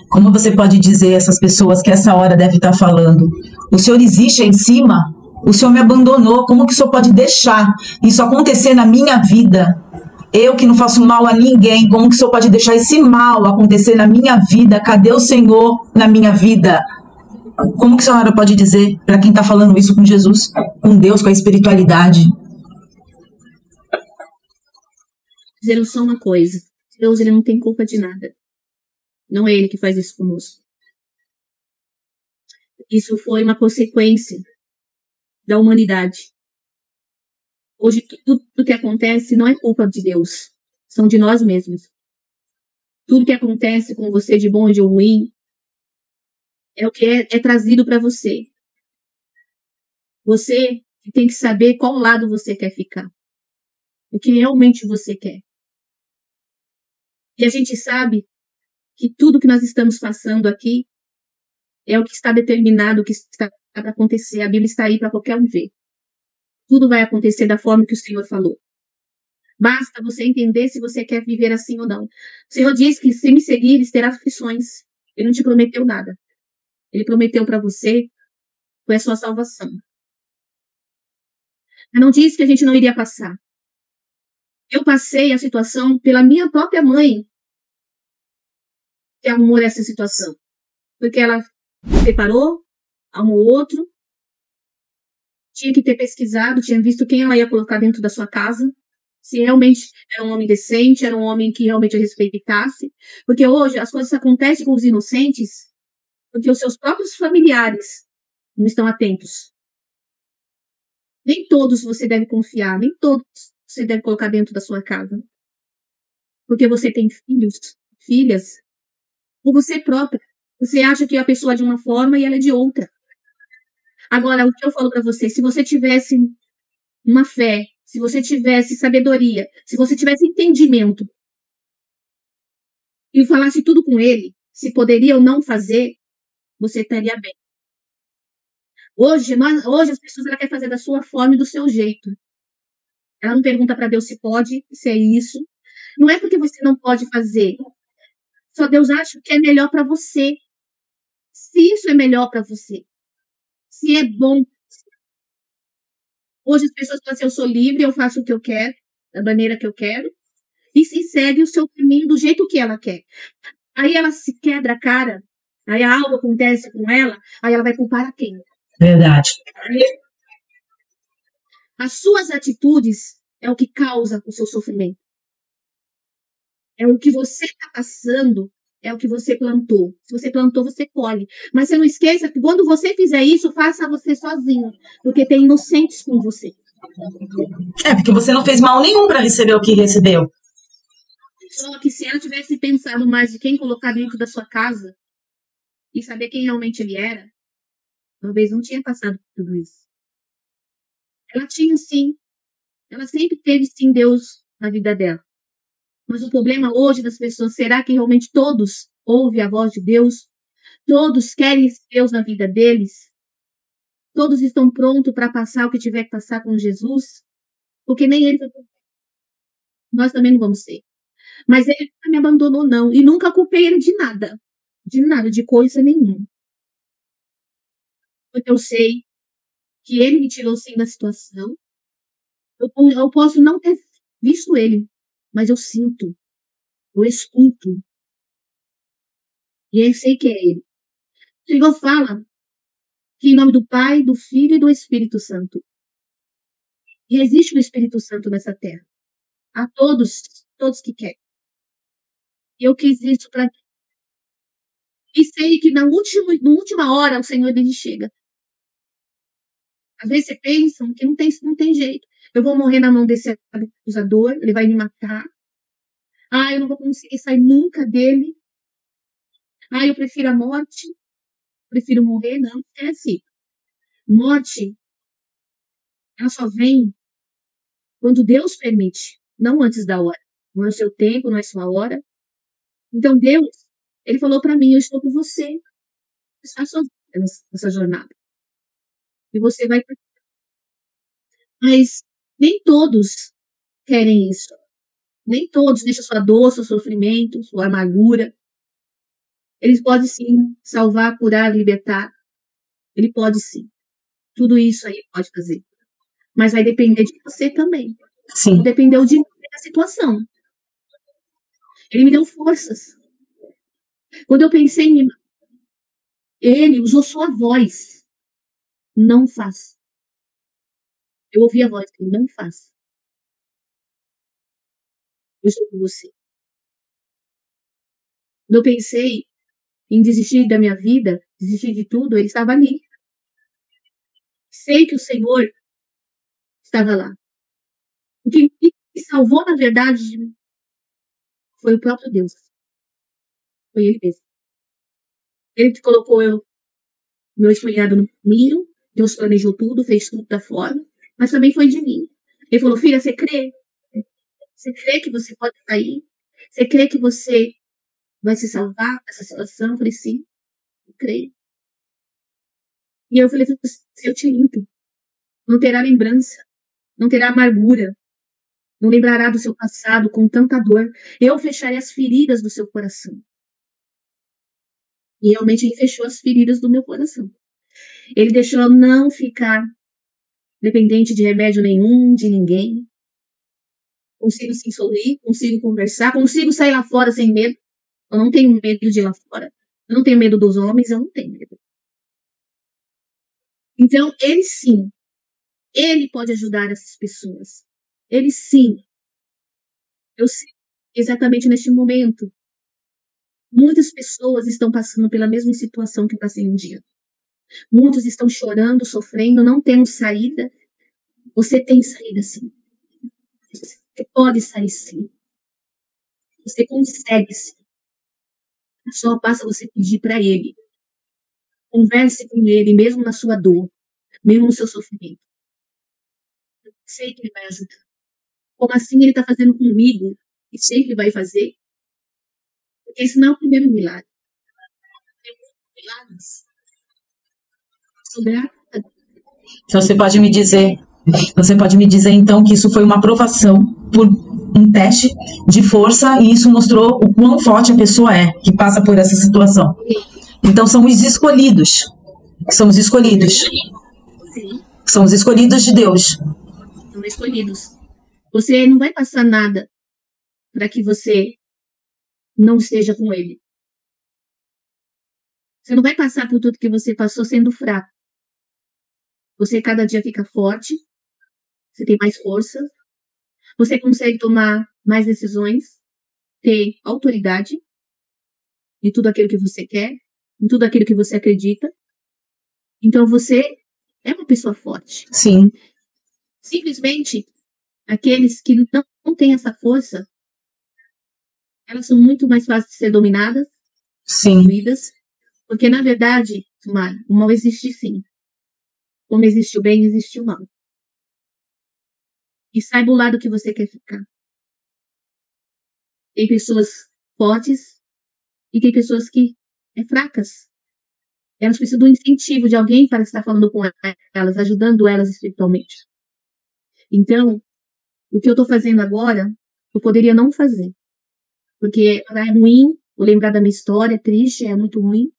Como você pode dizer a essas pessoas que essa hora deve estar falando? O Senhor existe aí em cima? O Senhor me abandonou? Como que o Senhor pode deixar isso acontecer na minha vida? Eu que não faço mal a ninguém, como que o Senhor pode deixar esse mal acontecer na minha vida? Cadê o Senhor na minha vida? Como que a senhora pode dizer para quem está falando isso com Jesus, com Deus, com a espiritualidade? Dizer só uma coisa. Deus, ele não tem culpa de nada. Não é ele que faz isso conosco. Isso foi uma consequência da humanidade. Hoje, tudo que acontece não é culpa de Deus. São de nós mesmos. Tudo que acontece com você de bom e de ruim é o que é trazido para você. Você tem que saber qual lado você quer ficar. O que realmente você quer. E a gente sabe que tudo que nós estamos passando aqui é o que está determinado, o que está para acontecer. A Bíblia está aí para qualquer um ver. Tudo vai acontecer da forma que o Senhor falou. Basta você entender se você quer viver assim ou não. O Senhor diz que se me seguires, terá aflições. Ele não te prometeu nada. Ele prometeu para você foi a sua salvação. Mas não disse que a gente não iria passar. Eu passei a situação pela minha própria mãe que arrumou essa situação. Porque ela separou, arrumou outro, tinha que ter pesquisado, tinha visto quem ela ia colocar dentro da sua casa, se realmente era um homem decente, era um homem que realmente a respeitasse. Porque hoje as coisas acontecem com os inocentes porque os seus próprios familiares não estão atentos. Nem todos você deve confiar, nem todos você deve colocar dentro da sua casa. Porque você tem filhos, filhas, ou você própria. Você acha que a pessoa é de uma forma e ela é de outra. Agora, o que eu falo para você, se você tivesse uma fé, se você tivesse sabedoria, se você tivesse entendimento e falasse tudo com ele, se poderia ou não fazer, você estaria bem. Hoje as pessoas querem fazer da sua forma e do seu jeito. Ela não pergunta para Deus se pode, se é isso. Não é porque você não pode fazer. Só Deus acha que é melhor para você. Se isso é melhor para você. Se é bom. Hoje as pessoas falam assim, eu sou livre, eu faço o que eu quero, da maneira que eu quero. E se segue o seu caminho do jeito que ela quer. Aí ela se quebra a cara. Aí algo acontece com ela. Aí ela vai culpar a quem? Verdade. As suas atitudes é o que causa o seu sofrimento. É o que você está passando, é o que você plantou. Se você plantou, você colhe. Mas você não esqueça que quando você fizer isso, faça você sozinho. Porque tem inocentes com você. É, porque você não fez mal nenhum para receber o que recebeu. Só que se ela tivesse pensado mais de quem colocar dentro da sua casa e saber quem realmente ele era, talvez não tinha passado por tudo isso. Ela tinha sim. Ela sempre teve sim Deus na vida dela. Mas o problema hoje das pessoas, será que realmente todos ouvem a voz de Deus? Todos querem Deus na vida deles? Todos estão prontos para passar o que tiver que passar com Jesus? Porque nem ele, nós também não vamos ser. Mas ele nunca me abandonou, não. E nunca culpei ele de nada. De nada, de coisa nenhuma. Porque eu sei que ele me tirou sim da situação. Eu posso não ter visto ele, mas eu sinto. Eu escuto. E eu sei que é ele. O Senhor fala que em nome do Pai, do Filho e do Espírito Santo. E existe o Espírito Santo nessa terra. A todos que querem. E eu quis isso para mim. E sei que na última hora o Senhor ele chega. Às vezes você pensa que não tem jeito. Eu vou morrer na mão desse acusador, ele vai me matar. Ah, eu não vou conseguir sair nunca dele. Ah, eu prefiro a morte. Prefiro morrer. Não, é assim. Morte, ela só vem quando Deus permite, não antes da hora. Não é o seu tempo, não é a sua hora. Então Deus, ele falou para mim, eu estou com você. Está sozinha nessa jornada. E você vai. Mas nem todos querem isso. Nem todos deixam sua dor, seu sofrimento, sua amargura. Eles podem sim salvar, curar, libertar. Ele pode sim. Tudo isso aí pode fazer. Mas vai depender de você também. Sim. Não dependeu de mim da situação. Ele me deu forças. Quando eu pensei em mim, ele usou sua voz. Não faz. Eu ouvi a voz dele, não faz. Eu estou com você. Quando eu pensei em desistir da minha vida, desistir de tudo, ele estava ali. Sei que o Senhor estava lá. O que me salvou, na verdade, foi o próprio Deus. Foi ele mesmo. Ele que colocou meu espelhado no caminho. Deus planejou tudo, fez tudo da forma. Mas também foi de mim. Ele falou, filha, você crê? Você crê que você pode sair? Você crê que você vai se salvar dessa situação? Eu falei, sim, eu creio. E eu falei, eu te limpo. Não terá lembrança. Não terá amargura. Não lembrará do seu passado com tanta dor. Eu fecharei as feridas do seu coração. E realmente ele fechou as feridas do meu coração. Ele deixou eu não ficar dependente de remédio nenhum, de ninguém. Consigo sim sorrir, consigo conversar, consigo sair lá fora sem medo. Eu não tenho medo de ir lá fora. Eu não tenho medo dos homens, eu não tenho medo. Então, ele sim, ele pode ajudar essas pessoas. Ele sim. Eu sei exatamente neste momento. Muitas pessoas estão passando pela mesma situação que eu passei um dia. Muitos estão chorando, sofrendo, não tendo saída. Você tem saída sim. Você pode sair sim. Você consegue sim. Só basta você pedir para ele. Converse com ele, mesmo na sua dor, mesmo no seu sofrimento. Eu sei que ele vai ajudar. Como assim ele está fazendo comigo e sempre vai fazer? Porque esse não é o primeiro milagre. Tem muitos milagres Sou grata. Então você pode me dizer então que isso foi uma aprovação por um teste de força e isso mostrou o quão forte a pessoa é que passa por essa situação. Então são os escolhidos. Somos escolhidos. Sim, São os escolhidos de Deus. são escolhidos. Você não vai passar nada para que você não esteja com ele. Você não vai passar por tudo que você passou sendo fraco. Você cada dia fica forte, você tem mais força, você consegue tomar mais decisões, ter autoridade em tudo aquilo que você quer, em tudo aquilo que você acredita. Então você é uma pessoa forte. Sim. Simplesmente, aqueles que não têm essa força, elas são muito mais fáceis de ser dominadas, Sim. destruídas, porque na verdade, Mara, o mal existe sim. Como existe o bem, existe o mal. E saiba o lado que você quer ficar. Tem pessoas fortes e tem pessoas que é fracas. Elas precisam do incentivo de alguém para estar falando com elas, ajudando elas espiritualmente. Então, o que eu estou fazendo agora, eu poderia não fazer. Porque é ruim, vou lembrar da minha história, é triste, é muito ruim.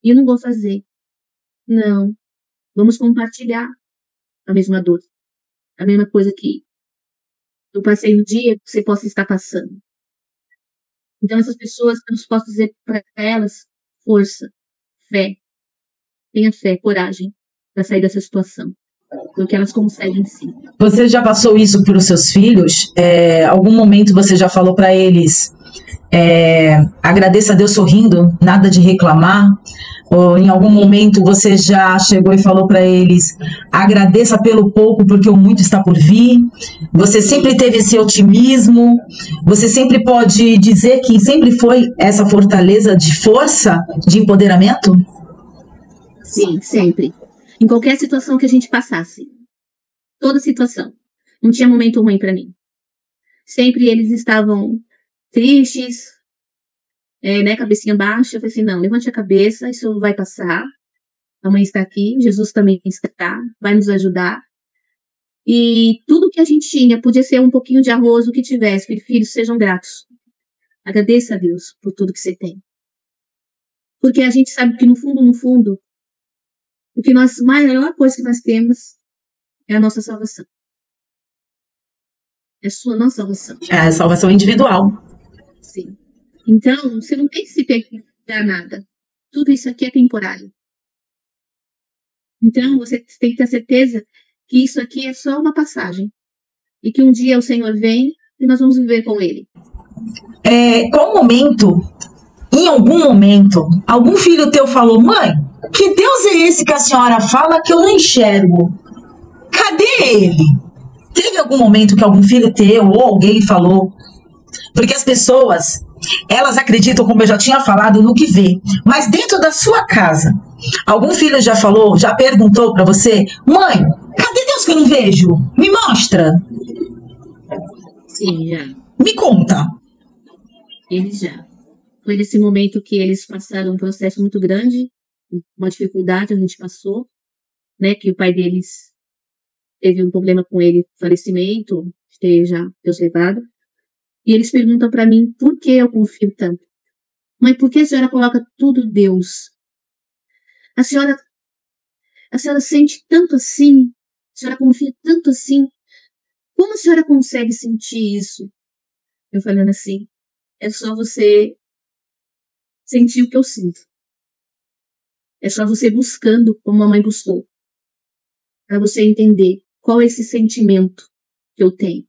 E eu não vou fazer. Não. Vamos compartilhar a mesma dor. A mesma coisa que eu passei um dia, que você possa estar passando. Então, essas pessoas, eu posso dizer para elas, força, fé. Tenha fé, coragem para sair dessa situação. Porque elas conseguem sim. Você já passou isso para os seus filhos? Algum momento você já falou para eles, agradeça a Deus sorrindo, nada de reclamar? Ou em algum momento você já chegou e falou para eles, agradeça pelo pouco porque o muito está por vir? Você sempre teve esse otimismo? Você sempre pode dizer que sempre foi essa fortaleza de força, de empoderamento? Sim, sempre. Em qualquer situação que a gente passasse. Toda situação. Não tinha momento ruim para mim. Sempre eles estavam tristes, né, cabecinha baixa. Eu falei assim, não, levante a cabeça, isso vai passar. A mãe está aqui, Jesus também está, vai nos ajudar. E tudo que a gente tinha, podia ser um pouquinho de arroz, o que tivesse, filhos, sejam gratos. Agradeça a Deus por tudo que você tem. Porque a gente sabe que no fundo, a maior coisa que nós temos é a nossa salvação. É a nossa salvação. É a salvação individual. Sim. Então, você não tem que se pegar nada. Tudo isso aqui é temporário. Então, você tem que ter certeza que isso aqui é só uma passagem. E que um dia o Senhor vem e nós vamos viver com Ele. Qual momento, em algum momento, algum filho teu falou, mãe, que Deus é esse que a senhora fala que eu não enxergo? Cadê ele? Teve algum momento que algum filho teu ou alguém falou? Porque as pessoas, elas acreditam, como eu já tinha falado, no que vê. Mas dentro da sua casa, algum filho já falou, já perguntou para você, mãe, cadê Deus que eu não vejo? Me mostra. Sim, já. Me conta. Eles já. Foi nesse momento que eles passaram um processo muito grande, uma dificuldade a gente passou, né, que o pai deles teve um problema com ele, falecimento, ter já Deus levado. E eles perguntam para mim, por que eu confio tanto? Mãe, por que a senhora coloca tudo Deus? A senhora sente tanto assim? A senhora confia tanto assim? Como a senhora consegue sentir isso? Eu falando assim, é só você sentir o que eu sinto. É só você buscando como a mãe buscou. Para você entender qual é esse sentimento que eu tenho.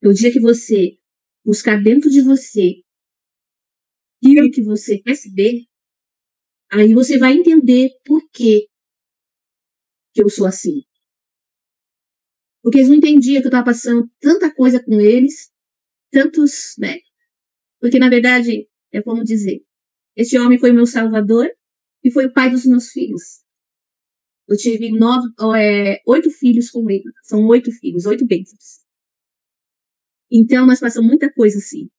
E o dia que você buscar dentro de você aquilo que você quer saber, aí você vai entender por que eu sou assim. Porque eles não entendiam que eu estava passando tanta coisa com eles, tantos, né? Porque, na verdade, é como dizer, esse homem foi meu salvador e foi o pai dos meus filhos. Eu tive 8 filhos com ele. São 8 filhos, 8 bênçãos. Então, nós passamos muita coisa assim.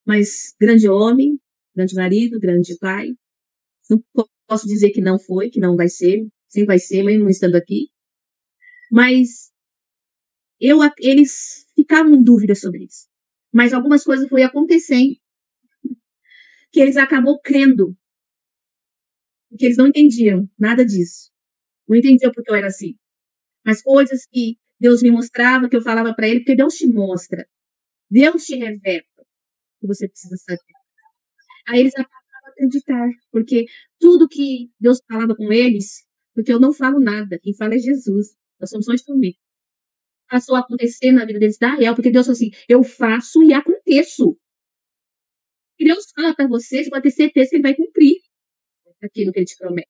Mas grande homem, grande marido, grande pai. Não posso dizer que não foi, que não vai ser, sempre vai ser, mesmo não estando aqui. Mas eles ficavam em dúvida sobre isso. Mas algumas coisas foi acontecendo que eles acabou crendo, porque eles não entendiam nada disso. Não entendiam porque eu era assim. Mas coisas que Deus me mostrava, que eu falava para ele, porque Deus te mostra. Deus te revela o que você precisa saber. Aí eles acabaram a acreditar, porque tudo que Deus falava com eles, porque eu não falo nada, quem fala é Jesus. Nós somos só instrumento. Passou a acontecer na vida deles da real, porque Deus falou assim, eu faço e aconteço. E Deus fala para vocês, pode ter certeza que ele vai cumprir aquilo que ele te promete.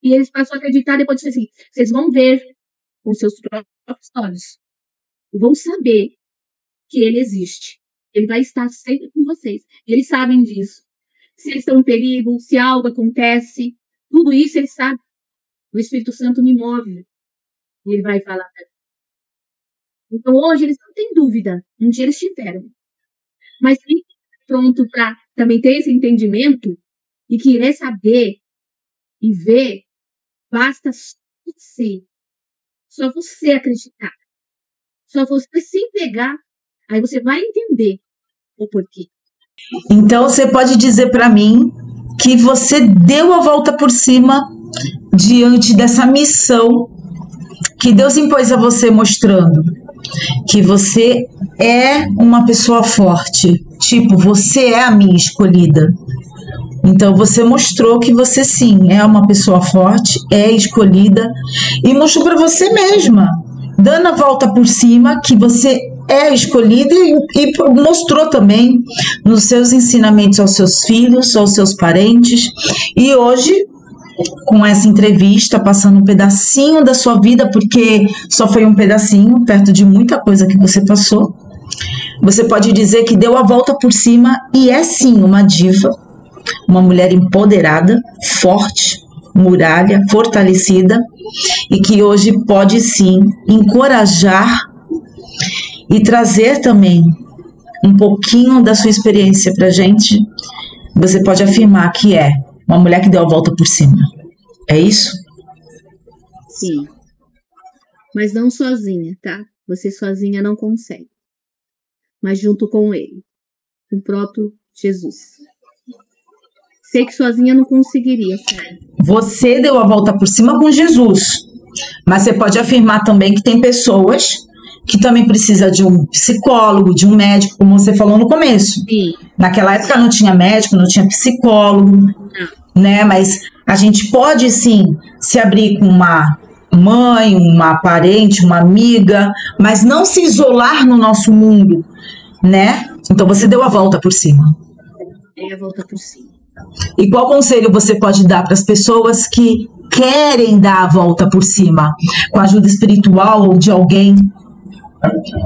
E eles passaram a acreditar, depois disse assim, vocês vão ver com seus próprios olhos. E vão saber que ele existe. Ele vai estar sempre com vocês. E eles sabem disso. Se eles estão em perigo, se algo acontece, tudo isso eles sabem. O Espírito Santo me move. E ele vai falar para eles. Então hoje eles não têm dúvida. Um dia eles tiveram. Mas tem pronto para também ter esse entendimento e querer saber e ver, basta você. Só você acreditar. Só você se entregar. Aí você vai entender o porquê. Então você pode dizer para mim que você deu a volta por cima diante dessa missão que Deus impôs a você, mostrando que você é uma pessoa forte. Tipo, você é a minha escolhida. Então você mostrou que você sim é uma pessoa forte, é escolhida, e mostrou para você mesma, dando a volta por cima, que você é escolhida, e mostrou também nos seus ensinamentos aos seus filhos, aos seus parentes. E hoje, com essa entrevista, passando um pedacinho da sua vida, porque só foi um pedacinho, perto de muita coisa que você passou, você pode dizer que deu a volta por cima e é sim uma diva, uma mulher empoderada, forte, muralha, fortalecida, e que hoje pode sim encorajar e trazer também um pouquinho da sua experiência pra gente. Você pode afirmar que é uma mulher que deu a volta por cima. É isso? Sim. Mas não sozinha, tá? Você sozinha não consegue. Mas junto com ele, com o próprio Jesus. Sei que sozinha não conseguiria, sabe? Você deu a volta por cima com Jesus. Mas você pode afirmar também que tem pessoas que também precisam de um psicólogo, de um médico, como você falou no começo. Sim. Naquela época não tinha médico, não tinha psicólogo, né? Mas a gente pode sim se abrir com uma mãe, uma parente, uma amiga, mas não se isolar no nosso mundo, né? Então você deu a volta por cima. Dei a volta por cima. E qual conselho você pode dar para as pessoas que querem dar a volta por cima, com a ajuda espiritual ou de alguém?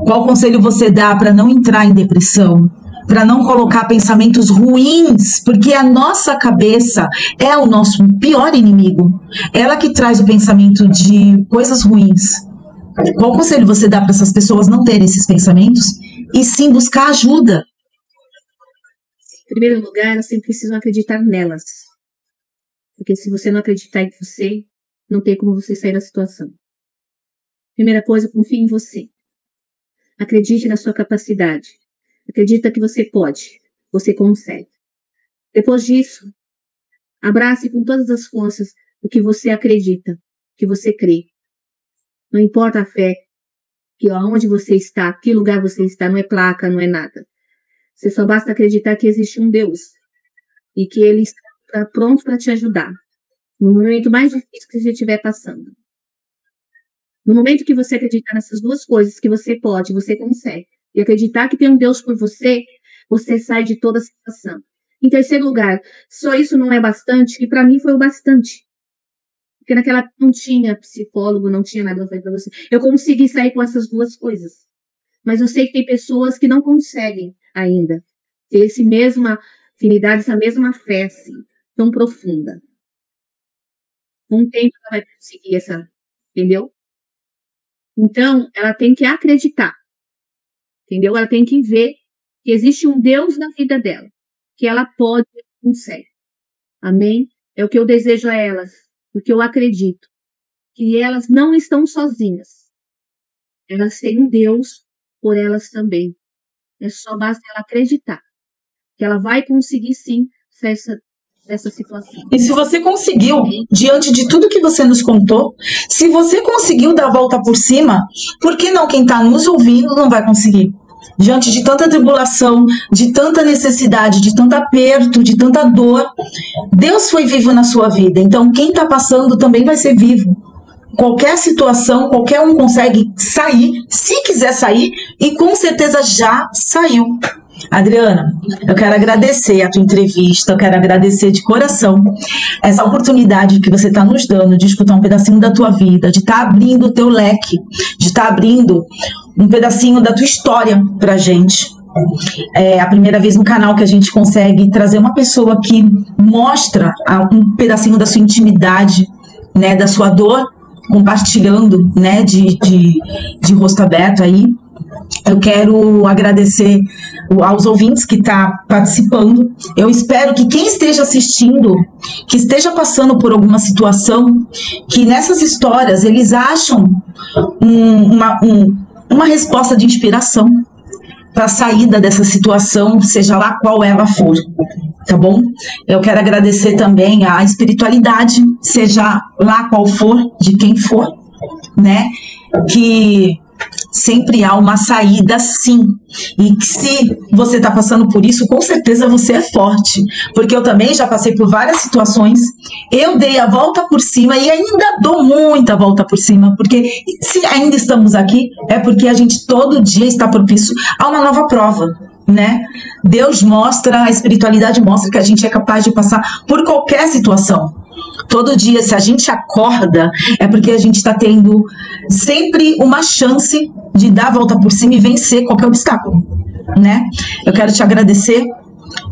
Qual conselho você dá para não entrar em depressão, para não colocar pensamentos ruins, porque a nossa cabeça é o nosso pior inimigo, ela que traz o pensamento de coisas ruins. Qual conselho você dá para essas pessoas não terem esses pensamentos e sim buscar ajuda? Em primeiro lugar, elas sempre precisam acreditar nelas. Porque se você não acreditar em você, não tem como você sair da situação. Primeira coisa, confie em você. Acredite na sua capacidade. Acredita que você pode. Você consegue. Depois disso, abrace com todas as forças o que você acredita, que você crê. Não importa a fé, que aonde você está, que lugar você está, não é placa, não é nada. Você só basta acreditar que existe um Deus e que Ele está pronto para te ajudar no momento mais difícil que você estiver passando. No momento que você acreditar nessas duas coisas, que você pode, você consegue, e acreditar que tem um Deus por você, você sai de toda a situação. Em terceiro lugar, só isso não é bastante, que para mim foi o bastante. Porque naquela época não tinha psicólogo, não tinha nada para você. Eu consegui sair com essas duas coisas. Mas eu sei que tem pessoas que não conseguem ainda ter essa mesma afinidade, essa mesma fé assim, tão profunda. Com o tempo ela vai conseguir essa, entendeu? Então, ela tem que acreditar, entendeu? Ela tem que ver que existe um Deus na vida dela, que ela pode e consegue. Amém? É o que eu desejo a elas, porque eu acredito que elas não estão sozinhas. Elas têm um Deus por elas também. É só basta ela acreditar que ela vai conseguir sim essa situação. E se você conseguiu, diante de tudo que você nos contou, se você conseguiu dar a volta por cima, por que não quem está nos ouvindo não vai conseguir? Diante de tanta tribulação, de tanta necessidade, de tanto aperto, de tanta dor, Deus foi vivo na sua vida. Então quem está passando também vai ser vivo. Qualquer situação, qualquer um consegue sair, se quiser sair, e com certeza já saiu. Adriana, eu quero agradecer a tua entrevista, eu quero agradecer de coração essa oportunidade que você está nos dando de escutar um pedacinho da tua vida, de estar abrindo o teu leque, de estar abrindo um pedacinho da tua história pra gente. É a primeira vez no canal que a gente consegue trazer uma pessoa que mostra um pedacinho da sua intimidade, né, da sua dor, compartilhando, né, de rosto aberto aí. Eu quero agradecer aos ouvintes que estão participando. Eu espero que quem esteja assistindo, que esteja passando por alguma situação, que nessas histórias eles acham uma resposta de inspiração para a saída dessa situação, seja lá qual ela for, tá bom? Eu quero agradecer também a espiritualidade, seja lá qual for, de quem for, né? Que sempre há uma saída, sim. E que se você está passando por isso, com certeza você é forte. Porque eu também já passei por várias situações. Eu dei a volta por cima e ainda dou muita volta por cima. Porque se ainda estamos aqui, é porque a gente todo dia está propício a uma nova prova, né? Deus mostra, a espiritualidade mostra que a gente é capaz de passar por qualquer situação. Todo dia, se a gente acorda, é porque a gente está tendo sempre uma chance de dar a volta por cima e vencer qualquer obstáculo, né? Eu quero te agradecer,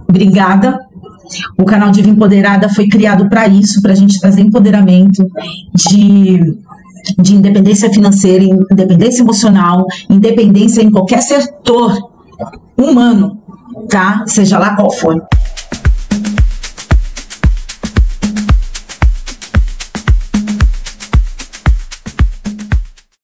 obrigada. O canal Diva Empoderada foi criado para isso, para a gente trazer empoderamento de independência financeira, independência emocional, independência em qualquer setor humano, tá? Seja lá qual for.